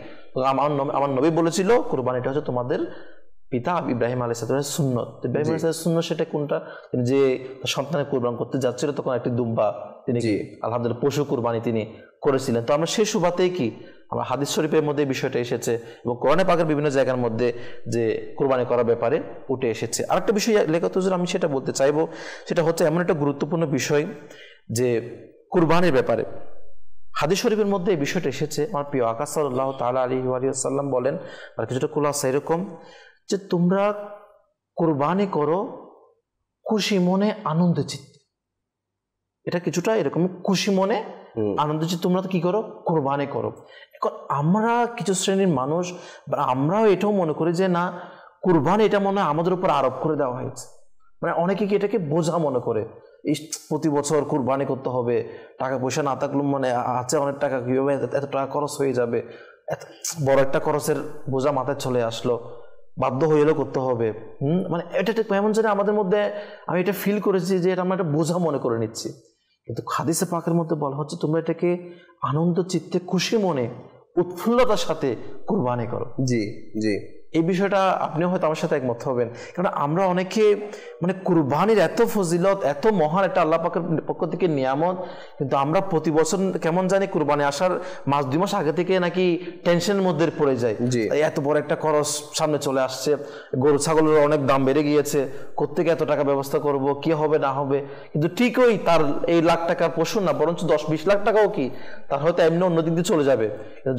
আমার নবী বলেছিল কুরবানিটা হচ্ছে তোমাদের পিতা ইব্রাহিম আলাইহিস সালামের সুন্নত। ইব্রাহিম আলাইহিস সালামের সুন্নত সেটা কোনটা? যে সন্তানের কুরবান করতে যাচ্ছিল তখন একটি দুম্বা তিনি আলহামদুলিল্লাহ পশু কুরবানি তিনি করেছিলেন। তো আমরা সেই সুবাদেই কি আমরা হাদিস শরীফের মধ্যে বিষয়টা এসেছে এবং কোরআনে পাকের বিভিন্ন জায়গার মধ্যে যে কুরবানি করার ব্যাপারে উঠে এসেছে। আরেকটা বিষয় লেখক হুজুর আমি সেটা বলতে চাইবো, সেটা হচ্ছে এমন একটা গুরুত্বপূর্ণ বিষয় যে কুরবানির ব্যাপারে হাদিস শরীফের মধ্যে এই বিষয়টা এসেছে। আমার প্রিয় আকা সাল্লাল্লাহু তাআলা আলাইহি ওয়া সাল্লাম বলেন, আর কিছুটা খোলাসা এরকম যে তোমরা কুরবানি করো খুশি মনে আনন্দ চিত্তে। এটা কিছুটা এরকম খুশি মনে আনন্দ চিত্তে তোমরা কি করো? কুরবানি করো। এখন আমরা কিছু শ্রেণীর মানুষ আমরাও এটাও মনে করি যে না কুরবানি এটা মনে হয় আমাদের উপর আরোপ করে দেওয়া হয়েছে। মানে অনেকে কি এটাকে বোঝা মনে করে, প্রতি বছর কুরবানি করতে হবে, টাকা পয়সা না থাকলেও মানে আছে অনেক টাকা, কিভাবে এত টাকা খরচ হয়ে যাবে, এত বড় একটা খরচের বোঝা মাথায় চলে আসলো, বাধ্য হয়ে এলেও করতে হবে। মানে এটা এমন যেন আমাদের মধ্যে আমি এটা ফিল করেছি যে এটা আমরা একটা বোঝা মনে করে নিচ্ছি। কিন্তু হাদিসে পাকের মধ্যে বলা হচ্ছে তোমরা এটাকে আনন্দ চিত্তে খুশি মনে উৎফুল্লতার সাথে কুরবানি করো। জি জি, এই বিষয়টা আপনিও হয়তো আমার সাথে একমত হবেন, কারণ আমরা অনেকে মানে কুরবানির এত ফজিলত, এত মহান একটা আল্লাহ পাকের পক্ষ থেকে নিয়ামত, কিন্তু আমরা প্রতি বছর কেমন জানি কুরবানি আসার মাস 2 মাস আগে থেকে নাকি টেনশনের মধ্যে পড়ে যায়। এত বড় একটা খরচ সামনে চলে আসছে, গরু ছাগলের অনেক দাম বেড়ে গিয়েছে, কোত্থেকে এত টাকা ব্যবস্থা করব, কি হবে না হবে। কিন্তু ঠিকই তার এই লাখ টাকার পশু না, বরঞ্চ 10-20 লাখ টাকাও কি তার হয়তো এমনি অন্যদিক দিয়ে চলে যাবে।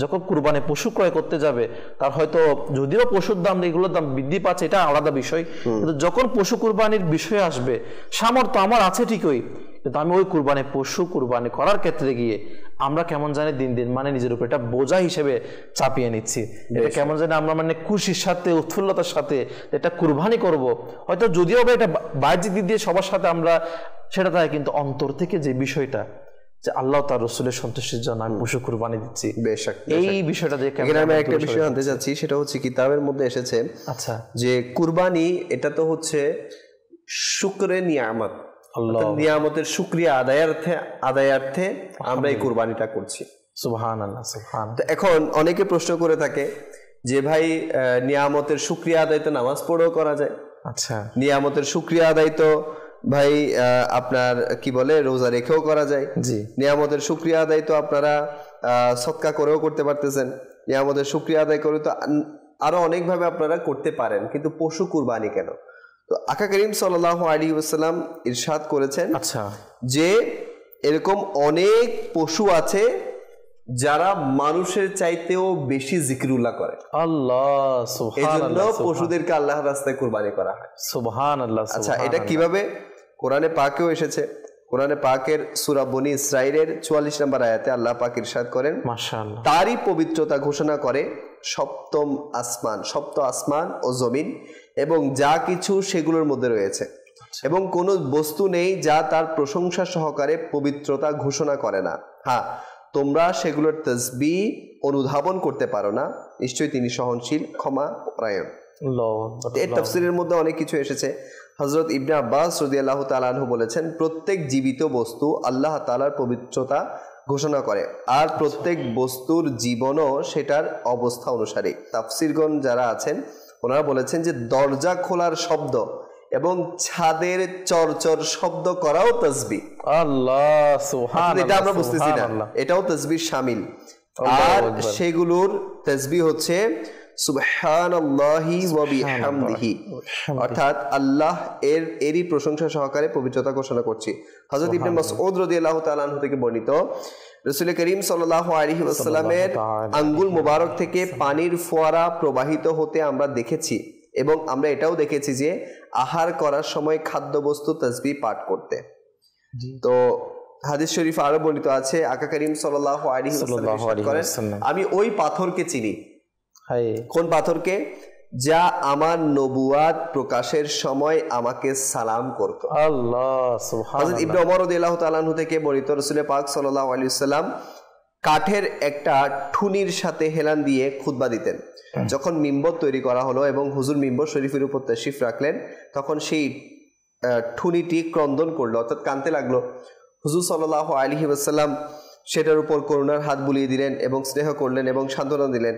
যখন কুরবানি পশু ক্রয় করতে যাবে তার হয়তো যদিও পশুর দাম এগুলোর দাম বৃদ্ধি পাচ্ছে এটা আলাদা বিষয়, কিন্তু যখন পশু কুরবানির বিষয় আসবে সামর্থ্য আমার আছে ঠিকই, কিন্তু আমি ওই কুরবানি পশু কুরবানি করার ক্ষেত্রে গিয়ে আমরা কেমন জানি দিন দিন মানে নিজের উপর এটা বোঝা হিসেবে চাপিয়ে নিচ্ছি। এটা কেমন জানি আমরা মানে খুশির সাথে উৎফুল্লতার সাথে এটা কুরবানি করব, হয়তো যদিও এটা বাহ্যিক দিক দিয়ে সবার সাথে আমরা সেটা তাই, কিন্তু অন্তর থেকে যে বিষয়টা যে আল্লাহ তার রাসূলের সন্তুষ্টির জন্য আমি পশু কুরবানি দিচ্ছি, এই বিষয়টা দেখে আমি একটা বিষয় জানতে চাচ্ছি, সেটা হচ্ছে কিতাবের মধ্যে এসেছে আচ্ছা যে কুরবানি এটা তো হচ্ছে শুকরে নিয়ামত, নিয়ামতের শুকরিয়া আদায়ার্থে আমরা এই কুরবানিটা করছি। সুবহানাল্লাহ সুবহানাল্লাহ। তো এখন অনেকে প্রশ্ন করে থাকে যে ভাই নিয়ামতের শুকরিয়া আদায় তো নামাজ পড়েও করা যায়, আচ্ছা নিয়ামতের শুকরিয়া আদায় তো ভাই আপনার কি বলে রোজা রেখেও করা যায়, জি নিয়ামতের শুকরিয়া আদায় তো আপনারা সদকা করেও করতে পারতেছেন, নিয়ামতের শুকরিয়া আদায় করে তো আরো অনেকভাবে আপনারা করতে পারেন, কিন্তু পশু কুরবানি কেন? তো আকা করিম সাল্লাল্লাহু আলাইহি ওয়াসাল্লাম ইরশাদ করেছেন আচ্ছা যে এরকম অনেক পশু আছে যারা মানুষের চাইতেও বেশি জিকিরুল্লাহ করে। আল্লাহ সুবহানাল্লাহ, এজন্য পশুদেরকে আল্লাহর রাস্তায় কুরবানি করা হয়। সুবহানাল্লাহ। আচ্ছা এটা কিভাবে? কোরআনে পাকেও এসেছে, কোরআনে পাকের সূরা বনী ইসরাঈলের 44 নম্বর আয়াতে আল্লাহ পাক ইরশাদ করেন, মাশাআল্লাহ, তারই পবিত্রতা ঘোষণা করে সপ্ত আসমান ও জমিন এবং যা কিছু সেগুলোর মধ্যে রয়েছে, এবং কোনো বস্তু নেই যা তার প্রশংসা সহকারে পবিত্রতা ঘোষণা করে না। হ্যাঁ, তোমরা সেগুলোর তাসবিহ অনুধাবন করতে পারো না, নিশ্চয়ই তিনি সহনশীল ক্ষমা পরায়ণ। এর তাফসীরের মধ্যে অনেক কিছু এসেছে। হযরত ইবনে আব্বাস রাদিয়াল্লাহু তাআলা আনহু বলেছেন, প্রত্যেক জীবিত বস্তু আল্লাহ তাআলার পবিত্রতা ঘোষণা করে, আর প্রত্যেক বস্তুর জীবনও সেটার অবস্থা অনুসারে। তাফসীরগণ যারা আছেন ওনারা বলেছেন যে দরজা খোলার শব্দ এবং ছাদের চরচর শব্দ করাও তাসবিহ। আল্লাহ সুবহানাল্লাহ, এটা আমরা বুঝতেছি না, এটাও তাসবিহ শামিল। আর সেগুলোর তাসবিহ হচ্ছে সুবহানাল্লাহি ওয়া বিহামদিহি, অর্থাৎ আল্লাহ এরই প্রশংসা সহকারে পবিত্রতা ঘোষণা করছি। হযরত ইবনে মাসউদ রাদিয়াল্লাহু তাআলা আনহু থেকে বর্ণিত, রাসূল করিম সাল্লাল্লাহু আলাইহি ওয়াসাল্লামের আঙ্গুল মোবারক থেকে পানির ফোয়ারা প্রবাহিত হতে আমরা দেখেছি, এবং আমরা এটাও দেখেছি যে আহার করার সময় খাদ্যবস্তু তাসবিহ পাঠ করতে। তো হাদিস শরীফ আরো বর্ণিত আছে, আকা করিম সাল্লাল্লাহু আলাইহি ওয়াসাল্লাম, আমি ওই পাথরকে চিনি। কোন পাথরকে? যা আমার নবুয়াত প্রকাশের সময় আমাকে সালাম করত। আল্লাহ সুবহানাল্লাহ। হযরত ইবনে ওমর রাদিয়াল্লাহু তাআলা আনহু থেকে বর্ণিত, রাসূল পাক সাল্লাল্লাহু আলাইহি ওয়াসাল্লাম কাঠের একটা ঠুনির সাথে হেলান দিয়ে খুতবা দিতেন। যখন মিম্বর তৈরি করা হলো এবং হুজুর মিম্বর শরীফের উপর তাশরিফ রাখলেন, তখন সেই ঠুনিটি ক্রন্দন করলো, অর্থাৎ কাঁদতে লাগলো। হুজুর সাল্লাল্লাহু আলাইহি ওয়াসাল্লাম সেটার উপর করুণার হাত বুলিয়ে দিলেন এবং স্নেহ করলেন এবং সান্ত্বনা দিলেন।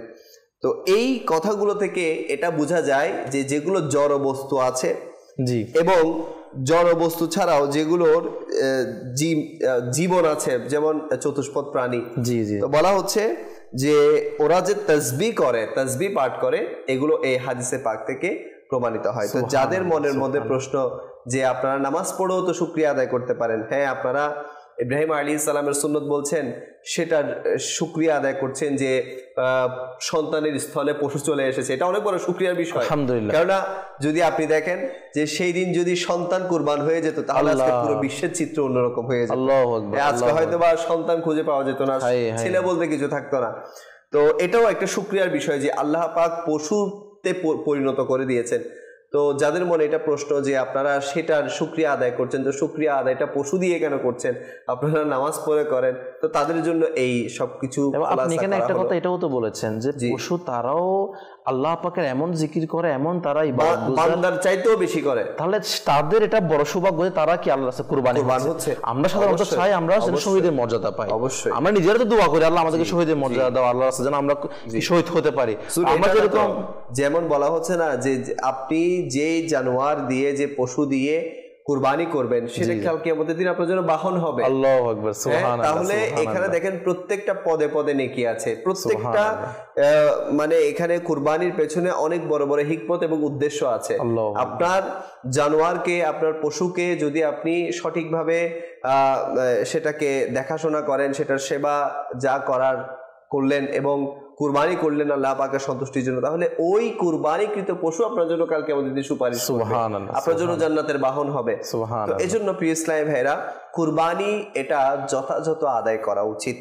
তো এই কথাগুলো থেকে এটা বোঝা যায় যে যেগুলো জড় বস্তু আছে জি এবং জড় বস্তু ছাড়াও যেগুলোর জীবন আছে, যেমন চতুষ্পদ প্রাণী, জি জি তো বলা হচ্ছে যে ওরা যে তাসবিহ পাঠ করে, এগুলো এই হাদিসে পাক থেকে প্রমাণিত হয়। তো যাদের মনের মধ্যে প্রশ্ন যে আপনারা নামাজ পড়েও তো শুকরিয়া আদায় করতে পারেন, হ্যাঁ আপনারা ইব্রাহিম আলাইহিস সালামের সুন্নত বলছেন, সেটার শুকরিয়া আদায় করছেন যে সন্তানের স্থলে পশু চলে এসেছে, এটা অনেক বড় শুকরিয়ার বিষয় আলহামদুলিল্লাহ। কেননা যদি আপনি দেখেন যে সেই দিন যদি সন্তান কুরবান হয়ে যেত তাহলে আজকে পুরো বিশ্বের চিত্র অন্যরকম হয়ে যেত। আল্লাহু আকবার। আজকে হয়তো বা সন্তান খুঁজে পাওয়া যেত না, ছেলে বলতে কিছু থাকতো না। তো এটাও একটা শুকরিয়ার বিষয় যে আল্লাহ পাক পশুতে পরিণত করে দিয়েছেন। তো যাদের মনে এটা প্রশ্ন যে আপনারা সেটার শুকরিয়া আদায় করছেন, তো শুকরিয়া আদায়টা পশু দিয়ে কেন করছেন, আপনারা নামাজ পড়ে করেন, তো তাদের জন্য এই সবকিছু। আপনি এখানে একটা কথা এটাও তো বলেছেন যে পশু তারাও আল্লাহ পাকের এমন জিকির করে, এমন তারা বান্দার চাইতেও বেশি করে, তাহলে তাদের এটা বড় সৌভাগ্য যে তারা কি আল্লাহর কাছে কুরবানি হচ্ছে। আমরা সাধারণত চাই আমরা শহীদের মর্যাদা পাই, অবশ্যই আমরা নিজেরা তো দোয়া করি আল্লাহ আমাদেরকে শহীদের মর্যাদা দাও, আল্লাহর কাছে যেন আমরা শহীদ হতে পারি। আমরা যেরকম যেমন বলা হচ্ছে না যে আপনি যে জানোয়ার দিয়ে, যে পশু দিয়ে কুরবানি করবেন, সেটা কাল কিয়ামতের দিন আপনার জন্য বাহন হবে। আল্লাহু আকবার, সুবহানাল্লাহ। তাহলে এখানে দেখেন প্রত্যেকটা পদে পদে নেকি আছে, প্রত্যেকটা মানে এখানে কুরবানির পেছনে অনেক বড় বড় হিকমত এবং উদ্দেশ্য আছে। আপনার জানোয়ারকে, আপনার পশুকে যদি আপনি সঠিকভাবে সেটাকে দেখাশোনা করেন, সেটার সেবা যা করার করলেন এবং কুরবানি করলেন আল্লাহ পাকের সন্তুষ্টির জন্য, তাহলে ওই কুরবানিকৃত পশু আপনার জন্য কালকে আমাদের সুপারিশ করবে, আপনার জন্য জান্নাতের বাহন হবে। তো এজন্য প্রিয় ইসলামী ভাইরা, কুরবানি এটা যথাযথ আদায় করা উচিত,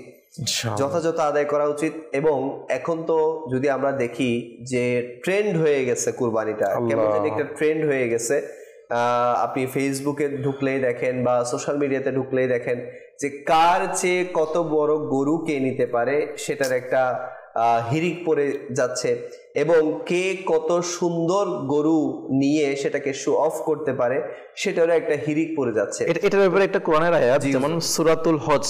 যথাযথ আদায় করা উচিত। এবং এখন তো যদি আমরা দেখি যে ট্রেন্ড হয়ে গেছে কুরবানিটা, কেমন একটা ট্রেন্ড হয়ে গেছে। আপনি ফেসবুকে ঢুকলেই দেখেন বা সোশ্যাল মিডিয়াতে ঢুকলেই দেখেন যে কার চেয়ে কত বড় গরু কে নিতে পারে সেটার একটা হিরিক পড়ে যাচ্ছে, এবং কে কত সুন্দর গরু নিয়ে সেটাকে শো অফ করতে পারে সেটারও একটা হিরিক পড়ে যাচ্ছে। এটার ব্যাপারে একটা কোরআনের আয়াত, যেমন সূরাতুল হজ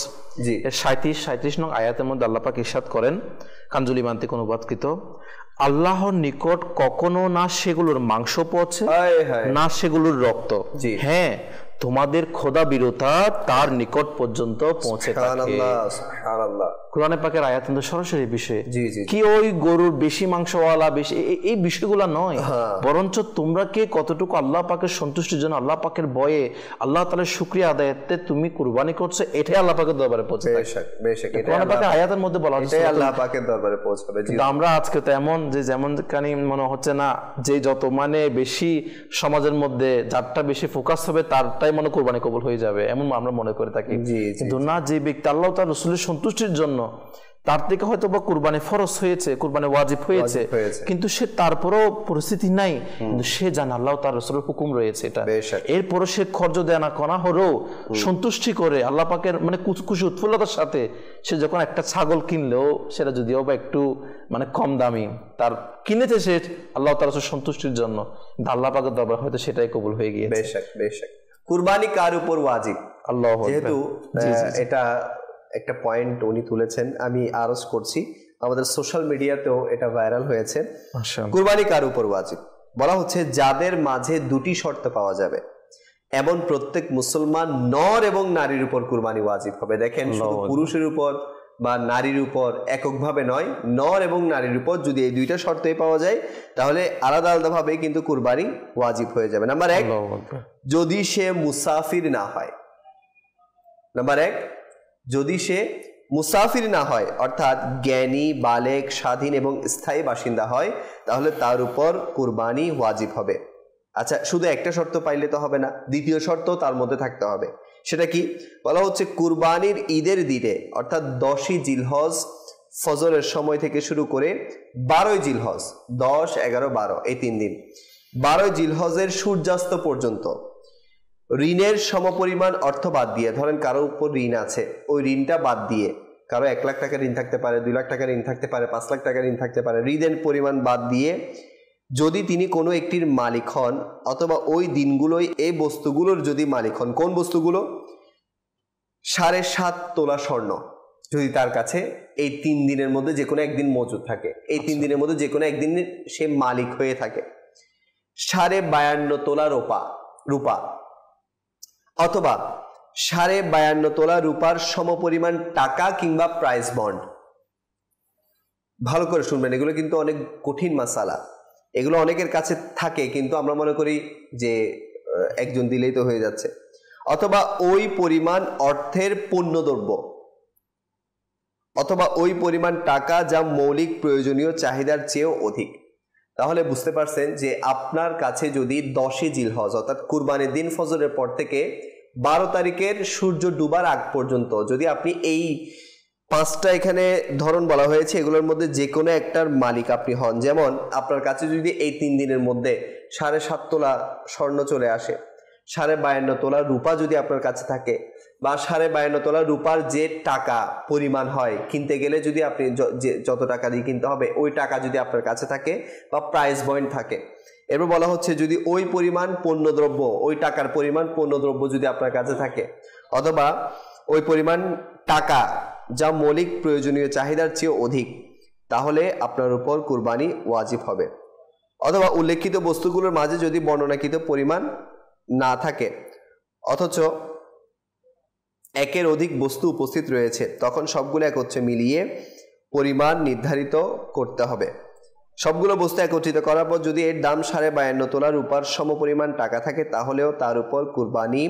জি 37 নং আয়াতের মধ্যে আল্লাহ পাক ইরশাদ করেন, কানজুল ইমান্তিক অনুবাদকৃত, আল্লাহর নিকট কখনো না সেগুলোর মাংস পৌঁছে না সেগুলোর রক্ত, হ্যাঁ তোমাদের খোদা বিরতা তার নিকট পর্যন্ত পৌঁছে থাকে। কোরআনে পাকের আয়াত কিন্তু সরাসরি বিষয়ে কি ওই গরুর বেশি মাংসওয়ালা বেশি এই বিষয়গুলো নয়, বরঞ্চ তোমরা কে কতটুকু আল্লাহ পাকের সন্তুষ্টির জন্য, আল্লাহ পাকের ভয়ে, আল্লাহ তাআলার শুকরিয়া আদায়েতে তুমি কুরবানি করছো, এটাই আল্লাহ পাকের দরবারে পৌঁছে। কোরআনে পাকের আয়াতের মধ্যে বলা হচ্ছে আল্লাহ পাকের দরবারে পৌঁছাবে। কিন্তু আমরা আজকে তো এমন যে যেমন কানি মনে হচ্ছে না যে যত মানে বেশি সমাজের মধ্যে যারটা বেশি ফোকাস হবে তারটাই মনে কুরবানি কবুল হয়ে যাবে, এমন আমরা মনে করে থাকি। কিন্তু না, যে ব্যক্তি আল্লাহ তার রাসূলের সন্তুষ্টির জন্য তার থেকে হয়তো বা কুরবানি ফরজ হয়েছে, কুরবানি ওয়াজিব হয়েছে, কিন্তু সে তারপরও পরিস্থিতি নাই, কিন্তু সে জানে আল্লাহ তার রাসূলের হুকুম রয়েছে এটা, এরপরও সে খরচ দেয়া না করা হলেও সন্তুষ্টি করে আল্লাহ পাকের মানে খুশি উৎফুল্লতার সাথে সে যখন একটা ছাগল কিনলেও সেটা যদিও বা একটু মানে কম দামি তার কিনেছে সে আল্লাহ তার রাসূলের সন্তুষ্টির জন্য, আল্লাহ পাকের দরবারে হয়তো সেটাই কবুল হয়ে গিয়েছে। বেশক কুরবানি কার উপর ওয়াজিব, আল্লাহ যেহেতু এটা একটা পয়েন্ট উনি তুলেছেন, আমি আরজ করছি, আমাদের সোশ্যাল মিডিয়াতেও এটা ভাইরাল হয়েছে। কুরবানি কার উপর ওয়াজিব বলা হচ্ছে, যাদের মাঝে দুটি শর্ত পাওয়া যাবে এমন প্রত্যেক মুসলমান নর এবং নারীর উপর কুরবানি ওয়াজিব হবে। দেখেন, শুধু পুরুষের উপর বা নারীর উপর এককভাবে নয়, নর এবং নারীর উপর যদি এই দুইটা শর্তই পাওয়া যায় তাহলে আলাদা আলাদা ভাবে কিন্তু কুরবানি ওয়াজিব হয়ে যাবে। নাম্বার 1, যদি সে মুসাফির না হয়। নাম্বার 1, যদি সে মুসাফির না হয়, অর্থাৎ জ্ঞানী, বালেগ, স্বাধীন এবং স্থায়ী বাসিন্দা হয়, তাহলে তার উপর কুরবানি ওয়াজিব হবে। আচ্ছা, শুধু একটা শর্ত পাইলে তো হবে না, দ্বিতীয় শর্ত তার মধ্যে থাকতে হবে। সেটা কি বলা হচ্ছে, কুরবানির ঈদের দিনে অর্থাৎ 10ই জিলহজ ফজরের সময় থেকে শুরু করে 12ই জিলহজ, 10, 11, 12 এই 3 দিন, 12ই জিলহজের সূর্যাস্ত পর্যন্ত ঋণের সমপরিমাণ অর্থ বাদ দিয়ে, ধরেন কারো উপর ঋণ আছে, ওই ঋণটা বাদ দিয়ে, কারো 1 লাখ টাকা ঋণ থাকতে পারে, 2 লাখ টাকা ঋণ থাকতে পারে, 5 লাখ টাকা ঋণ থাকতে পারে, ঋণের পরিমাণ বাদ দিয়ে যদি তিনি কোনো একটির মালিক হন, অথবা ওই দিনগুলোই এই বস্তুগুলোর যদি মালিক হন, কোন বস্তুগুলো? 7.5 তোলা স্বর্ণ যদি তার কাছে এই 3 দিনের মধ্যে যে কোনো একদিন মজুদ থাকে, এই 3 দিনের মধ্যে যে কোনো একদিন সে মালিক হয়ে থাকে, 52.5 তোলা রূপা অথবা 52.5 তোলা রূপার সমপরিমাণ টাকা কিংবা প্রাইস বন্ড। ভালো করে শুনবেন, এগুলো কিন্তু অনেক কঠিন মাসালা, এগুলো অনেকের কাছে থাকে কিন্তু আমরা মনে করি যে একজন দিলেই তো হয়ে যাচ্ছে। অথবা ওই পরিমাণ অর্থের পণ্যদ্রব্য অথবা ওই পরিমাণ টাকা যা মৌলিক প্রয়োজনীয় চাহিদার চেয়েও অধিক। তাহলে বুঝতে পারছেন যে আপনার কাছে যদি 10 জিলহজ অর্থাৎ কুরবানির দিন ফজরের পর থেকে 12 তারিখের সূর্য ডুবার আগ পর্যন্ত যদি আপনি এই 5টা এখানে ধরন বলা হয়েছে এগুলোর মধ্যে যে কোনো একটার মালিক আপনি হন, যেমন আপনার কাছে যদি এই 3 দিনের মধ্যে 7.5 তোলা স্বর্ণ চলে আসে, 52.5 তোলা রূপা যদি আপনার কাছে থাকে, বা 52.5 তোলা রূপার যে টাকা পরিমাণ হয় কিনতে গেলে যদি আপনি যত টাকা দিয়ে কিনতে হবে ওই টাকা যদি আপনার কাছে থাকে বা প্রাইস বন্ড থাকে, এরপর বলা হচ্ছে যদি ওই পরিমাণ পণ্যদ্রব্য ওই টাকার পরিমাণ পণ্যদ্রব্য যদি আপনার কাছে থাকে অথবা ওই পরিমাণ টাকা যা মৌলিক প্রয়োজনীয় চাহিদার চেয়ে অধিক, তাহলে আপনার উপর কুরবানি ওয়াজিব হবে। অথবা উল্লেখিত বস্তুগুলোর মাঝে যদি বর্ণনাকৃত পরিমাণ না থাকে অথচ একের অধিক বস্তু উপস্থিত রয়েছে, তখন সবগুলো একত্রে মিলিয়ে পরিমাণ নির্ধারিত করতে হবে। সবগুলো বস্তু একত্রিত করার পর যদি এর দাম 52.5 তোলা রূপার সমপরিমাণ টাকা থাকে তাহলেও তার উপর কুরবানি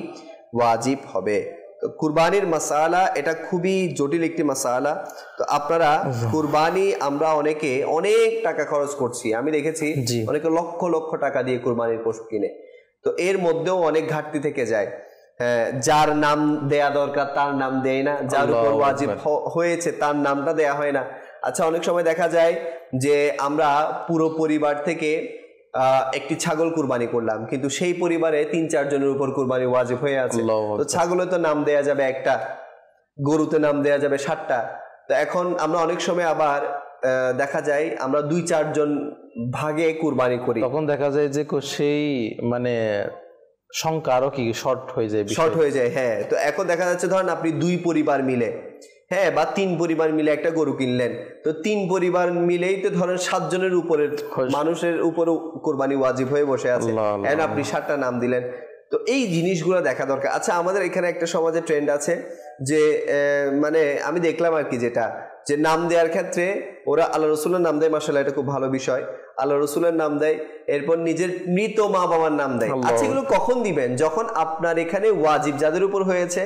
ওয়াজিব হবে। তো কুরবানির মাসালা এটা খুবই জটিল একটি মাসালা। তো আপনারা কুরবানি আমরা অনেকে অনেক টাকা খরচ করছি, আমি দেখেছি অনেকে লক্ষ লক্ষ টাকা দিয়ে কুরবানির পশু কিনে, তো এর মধ্যেও অনেক ঘাটতি থেকে যায়। যার নাম দেয়া দরকার তার নাম দেয় না, যার উপর ওয়াজিব হয়েছে তার নামটা দেয়া হয় না। আচ্ছা, অনেক সময় দেখা যায় যে আমরা পুরো পরিবার থেকে একটি ছাগল কুরবানি করলাম কিন্তু সেই পরিবারে 3-4 জনের উপর কুরবানি ওয়াজিব হয়ে আছে, তো ছাগলে তো নাম দেয়া যাবে একটা, গরুতে নাম দেয়া যাবে 7টা। তো এখন আমরা অনেক সময় আবার দেখা যায় আমরা 2-4 জন ভাগে কুরবানি করি, তখন দেখা যায় যে সেই মানে সংখ্যা আরো কি শর্ট হয়ে যায়। হ্যাঁ, তো এখন দেখা যাচ্ছে ধরেন আপনি 2 পরিবার মিলে বা 3 পরিবার মিলে একটা গরু কিনলেন, তো 3 পরিবার মিলেই তো ধরেন 7 জনের উপরের মানুষের উপর কুরবানি ওয়াজিব হয়ে বসে আছে, আপনি 7টা নাম দিলেন। তো এই জিনিসগুলো দেখা দরকার। আচ্ছা, আমাদের এখানে একটা সমাজে ট্রেন্ড আছে যে মানে আমি দেখলাম আর কি, যেটা যে নাম দেওয়ার ক্ষেত্রে ওরা আল্লাহ রসুলের নাম দেয়, মাশাআল্লাহ এটা খুব ভালো বিষয়, আল্লাহ রসুলের নাম দেয়, এরপর নিজের মৃত মা বাবার নাম দেয়। আচ্ছা, এগুলো কখন দিবেন? যখন আপনার এখানে ওয়াজিব যাদের উপর হয়েছে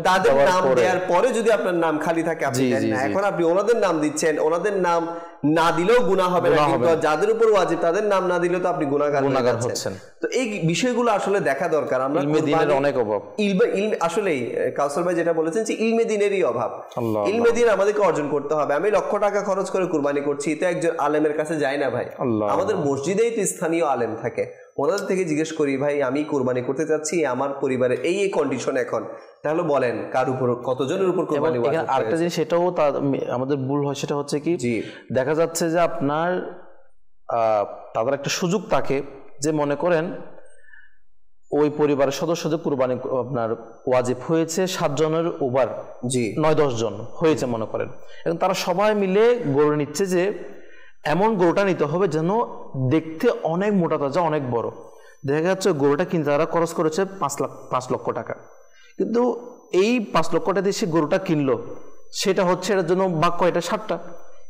তাদের নাম দেওয়ার পরে যদি আপনার নাম খালি থাকে আপনি দেন না। এখন আপনি ওনাদের নাম দিচ্ছেন, ওনাদের নাম না দিলেও গুনাহ হবে না, কিন্তু যাদের উপর ওয়াজিব তাদের নাম না দিলেও তো আপনি গুনাহগার হচ্ছেন। তো এই বিষয়গুলো আসলে দেখা দরকার। আমরা ইলমে দ্বীনের অনেক অভাব, আসলেই কাউসার ভাই যেটা বলেছেন যে ইলমে দ্বীনেরই অভাব। ইলমে দ্বীন আমাদেরকে অর্জন করতে হবে। আমি লক্ষ টাকা খরচ করে কুরবানি করছি, তো একজন আলেমের কাছে যাই না ভাই, আমাদের মসজিদেই তো স্থানীয় আলেম থাকে, ওনাদের থেকে জিজ্ঞেস করি ভাই আমি কুরবানি করতে চাচ্ছি, আমার পরিবারের এই কন্ডিশন এখন, তাহলে বলেন কার উপর কতজনের উপর কুরবানি ওয়াজিব। আরেকটা জিনিস সেটাও আমাদের ভুল হয়, সেটা হচ্ছে কি দেখা যাচ্ছে যে আপনার তাদের একটা সুযোগ থাকে যে মনে করেন ওই পরিবারের সদস্যদের কুরবানি আপনার ওয়াজিব হয়েছে 7 জনের ওভার 9-10 জন হয়েছে মনে করেন, এবং তারা সবাই মিলে গরু নিচ্ছে যে এমন গরুটা নিতে হবে যেন দেখতে অনেক মোটা তাজা অনেক বড়। দেখা যাচ্ছে গরুটা কিনতে তারা খরচ করেছে 5 লক্ষ টাকা, কিন্তু এই 5 লক্ষ টাকা দিয়ে সে গরুটা কিনলো, সেটা হচ্ছে এটার জন্য ভাগ কয়টা 7টা,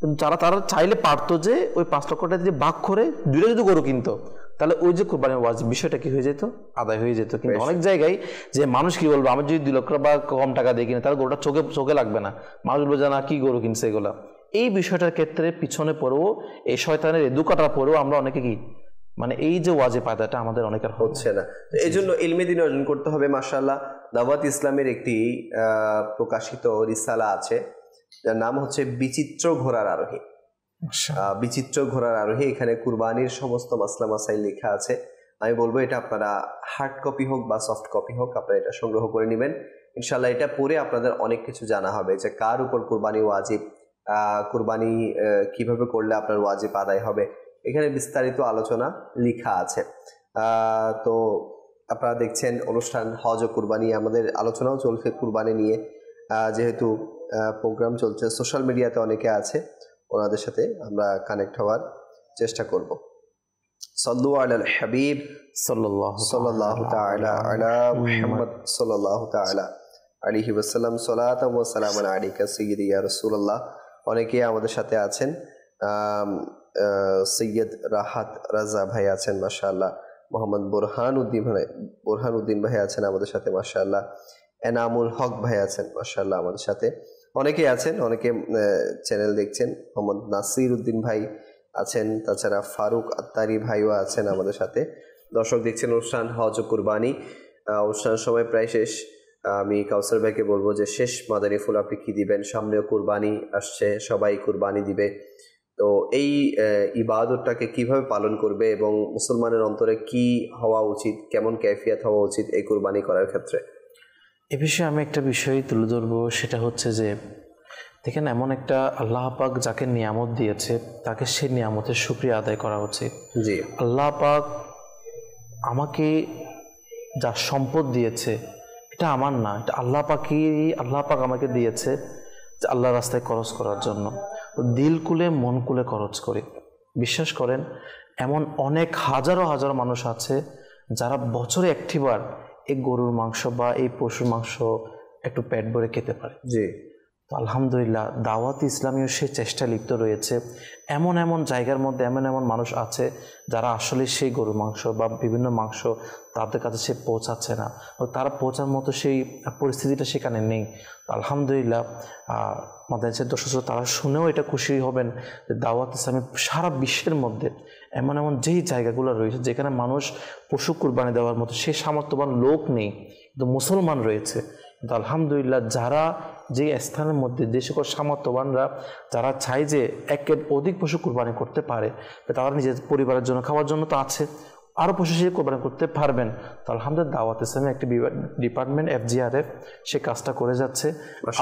কিন্তু তারা চাইলে পারতো যে ওই 5 লক্ষ টাকা দিয়ে ভাগ করে 2টা যদি গরু কিনতো, তাহলে ওই যে কুরবানির ওয়াজিব বিষয়টা কি হয়ে যেত, আদায় হয়ে যেত। কিন্তু অনেক জায়গায় যে মানুষ কি বলবো, আমি যদি 2 লক্ষ বা কম টাকা দিয়ে কিনে তাহলে গরুটা চোখে লাগবে না, মানুষ বলবে যে না কি গরু কিনছে এগুলা। এই বিষয়টার ক্ষেত্রে পিছনে পড়েও এই শয়তানের দুকাটার পরেও আমরা অনেকে কি মানে এই যে ওয়াজিব আদায়টা আমাদের অনেকের হচ্ছে না। এই জন্য ইলমে দ্বীন অর্জন করতে হবে। মাশাআল্লাহ, দাওয়াত ইসলামের একটি প্রকাশিত রিসালা আছে যার নাম হচ্ছে বিচিত্র ঘোড়ার আরোহী। বিচিত্র ঘোড়ার আরোহী, এখানে কুরবানির সমস্ত মাসলা মাসাইল লেখা আছে। আমি বলবো এটা আপনারা হার্ড কপি হোক বা সফট কপি হোক আপনারা এটা সংগ্রহ করে নেবেন। ইনশাআল্লাহ এটা পড়ে আপনাদের অনেক কিছু জানা হবে যে কার উপর কুরবানি ওয়াজিব, কুরবানি কিভাবে করলে আপনার ওয়াজিব আদায় হবে, এখানে বিস্তারিত আলোচনা লেখা আছে। তো আপনারা দেখছেন অনুষ্ঠান হজ ও কুরবানি, আমাদের আলোচনাও চলছে কুরবানি নিয়ে। যেহেতু প্রোগ্রাম চলছে, সোশ্যাল মিডিয়াতে অনেকে আছে, ওনাদের সাথে আমরা কানেক্ট হওয়ার চেষ্টা করব। সাল্লু আলাল হাবিব সাল্লাল্লাহু তাআলা আলা মুহাম্মদ সাল্লাল্লাহু তাআলা আলাইহি ওয়াসাল্লাম। সালাতাম ওয়া সালামান আলাইকা সাইয়্যিদি ইয়া রাসূলুল্লাহ। অনেকে আমাদের সাথে আছেন, সৈয়দ রাহাত রাজা ভাই আছেন মাশাআল্লাহ, মোহাম্মদ বোরহানউদ্দিন ভাই আছেন আমাদের সাথে মাশাআল্লাহ, এনামুল হক ভাই আছেন মাশাআল্লাহ আমাদের সাথে, অনেকেই আছেন, অনেকে চ্যানেল দেখছেন। মোহাম্মদ নাসির উদ্দিন ভাই আছেন, তাছাড়া ফারুক আত্তারি ভাইও আছেন আমাদের সাথে। দর্শক দেখছেন অনুষ্ঠান হজ ও কুরবানি। অনুষ্ঠানের সময় প্রায় শেষ। আমি কাউসার ভাইকে বলবো যে শেষ মাদানী ফুল আপনি কি দিবেন? সামনেও কুরবানি আসছে, সবাই কুরবানি দিবে, তো এই ইবাদতটাকে কিভাবে পালন করবে এবং মুসলমানের অন্তরে কি হওয়া উচিত, কেমন ক্যাফিয়াত হওয়া উচিত এই কুরবানি করার ক্ষেত্রে? এ বিষয়ে আমি একটা বিষয় তুলে ধরবো, সেটা হচ্ছে যে দেখেন, এমন একটা আল্লাহ পাক যাকে নিয়ামত দিয়েছে তাকে সেই নিয়ামতের শুকরিয়া আদায় করা উচিত। জি, আল্লাহ পাক আমাকে যা সম্পদ দিয়েছে এটা আমার না, এটা আল্লাহ পাক আমাকে দিয়েছে যে আল্লাহ রাস্তায় খরচ করার জন্য। তো দিল কুলে মন কুলে খরচ করি। বিশ্বাস করেন, এমন অনেক হাজারো মানুষ আছে যারা বছরে একটিবার এই গরুর মাংস বা এই পশুর মাংস একটু পেট ভরে খেতে পারে। জি, তো আলহামদুলিল্লাহ দাওয়াত ইসলামীও সেই চেষ্টা লিপ্ত রয়েছে। এমন জায়গার মধ্যে এমন মানুষ আছে যারা আসলে সেই গরুর মাংস বা বিভিন্ন মাংস তাদের কাছে সে পৌঁছাচ্ছে না, তারা পৌঁছার মতো সেই পরিস্থিতিটা সেখানে নেই। তো আলহামদুলিল্লাহ মাদ্রাসার দর্শক তারা শুনেও এটা খুশি হবেন যে দাওয়াত ইসলামী সারা বিশ্বের মধ্যে এমন যেই জায়গাগুলো রয়েছে যেখানে মানুষ পশু কুরবানি দেওয়ার মতো সেই সামর্থ্যবান লোক নেই, কিন্তু মুসলমান রয়েছে। কিন্তু আলহামদুলিল্লাহ যারা যে স্থানের মধ্যে যে সকল সামর্থ্যবানরা যারা চায় যে একের অধিক পশু কুরবানি করতে পারে, তারা নিজের পরিবারের জন্য খাওয়ার জন্য তো আছে, আরও পশু সে কোরবানি করতে পারবেন। তো আলহামদুলিল্লাহ দাওয়াত ইসলামী একটি ডিপার্টমেন্ট FGRF সে কাজটা করে যাচ্ছে।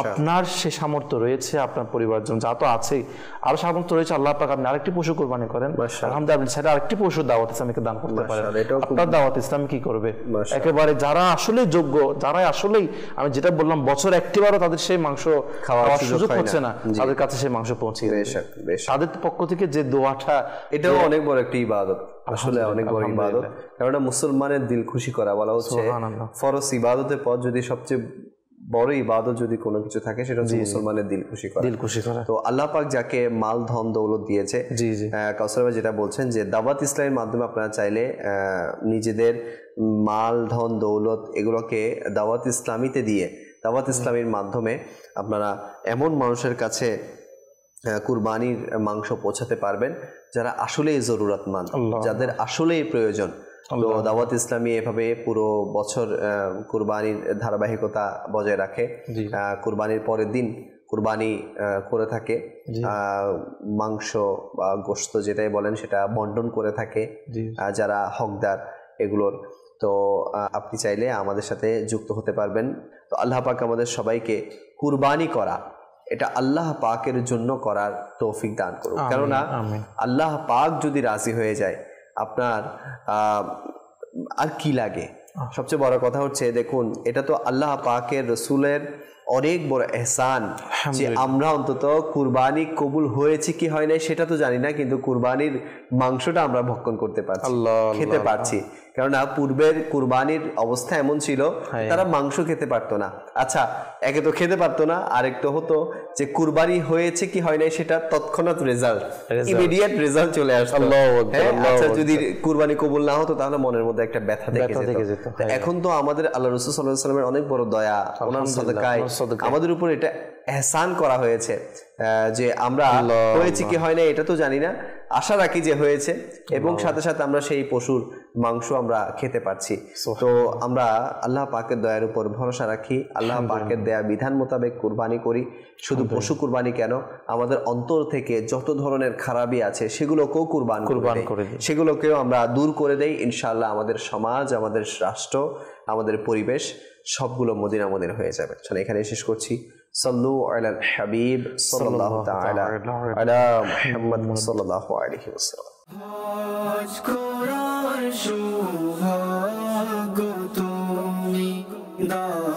আপনার সে সামর্থ্য রয়েছে আপনার পরিবারের জন্য, যা তো আছেই, আরো সামর্থ্য রয়েছে, আল্লাহ পাক আপনি আরেকটি পশু কোরবানি করেন, আলহামদুলিল্লাহ সেটা আরেকটি পশু দাওয়াত ইসলামীকে দান করতে পারেন। আপনার দাওয়াত ইসলাম কি করবে? একেবারে যারা আসলে যোগ্য, যারা আসলেই আমি যেটা বললাম বছর একটিবারও তাদের সেই মাংস খাওয়ার সুযোগ হচ্ছে না, তাদের কাছে সেই মাংস পৌঁছে তাদের পক্ষ থেকে যে দোয়াটা, এটাও অনেক বড় একটি ইবাদত, আসলে অনেক বড় ইবাদত। কারণ মুসলমানের দিল খুশি করা বলা হচ্ছে ফরজ ইবাদতের পর যদি সবচেয়ে বড় ইবাদত যদি কোনো কিছু থাকে সেটা হচ্ছে মুসলমানের দিল খুশি করা। তো আল্লাহ পাক যাকে মাল ধন দৌলত দিয়েছে, কাউসার ভাই যেটা বলছেন যে দাওয়াত ইসলামের মাধ্যমে আপনারা চাইলে নিজেদের মাল ধন দৌলত এগুলোকে দাওয়াত ইসলামীতে দিয়ে দাওয়াত ইসলামীর মাধ্যমে আপনারা এমন মানুষের কাছে কুরবানির মাংস পৌঁছাতে পারবেন যারা আসলেই জরুরতমন্দ, যাদের আসলেই প্রয়োজন। তো দাওয়াত ইসলামী এভাবে পুরো বছর কুরবানির ধারাবাহিকতা বজায় রাখে, কুরবানির পরের দিন কুরবানি করে থাকে, মাংস বা গোশত যেটাই বলেন সেটা বন্টন করে থাকে যারা হকদার এগুলোর। তো আপনি চাইলে আমাদের সাথে যুক্ত হতে পারবেন। তো আল্লাহ পাক আমাদের সবাইকে কুরবানি করা এটা আল্লাহ পাকের জন্য করার তৌফিক দান করুন। কেননা আল্লাহ পাক যদি রাজি হয়ে যায় আপনার আর কি লাগে? সবচেয়ে বড় কথা হচ্ছে দেখুন, এটা তো আল্লাহ পাকের রসুলের অনেক বড় এহসান যে আমরা অন্তত কুরবানি কবুল হয়েছে কি হয় নাই সেটা তো জানি না, কিন্তু কুরবানির মাংসটা আমরা ভক্ষণ করতে পারছি, খেতে পারছি। কেননা পূর্বের কুরবানির অবস্থা এমন ছিল তারা মাংস খেতে পারতো না। আচ্ছা, একে তো খেতে পারতো না, আরেক তো হতো যে কুরবানি হয়েছে কি হয় নাই সেটা তৎক্ষণাৎ রেজাল্ট, ইমিডিয়েট রেজাল্ট চলে আসতো। আচ্ছা, যদি কুরবানি কবুল না হতো তাহলে মনের মধ্যে একটা ব্যথা থেকে যেত। এখন তো আমাদের আল্লাহ রাসূল সাল্লাল্লাহু আলাইহি ওয়াসাল্লামের অনেক বড় দয়া, ওনার সাদকায় আমাদের উপর এটা এহসান করা হয়েছে যে আমরা হয়েছে কি হয় না এটা তো জানি না, আশা রাখি যে হয়েছে, এবং সাথে সাথে আমরা সেই পশুর মাংস আমরা খেতে পারছি। তো আমরা আল্লাহ পাকের দয়ার উপর ভরসা রাখি, আল্লাহ পাকের দেয়া বিধান মোতাবেক কুরবানি করি। শুধু পশু কুরবানি কেন, আমাদের অন্তর থেকে যত ধরনের খারাপই আছে সেগুলোকেও কুরবান করে দিই, সেগুলোকেও আমরা দূর করে দেই। ইনশাআল্লাহ আমাদের সমাজ, আমাদের রাষ্ট্র, আমাদের পরিবেশ সবগুলো মদিনা মদিনা হয়ে যাবে। চলো এখানে শেষ করছি। সাল্লু আলাল হাবিব সাল্লাল্লাহু তাআলা আলা মুহাম্মদ সাল্লাল্লাহু আলাইহি ওয়াসাল্লাম। হজ করার সৌভাগ্য তুমি দাও।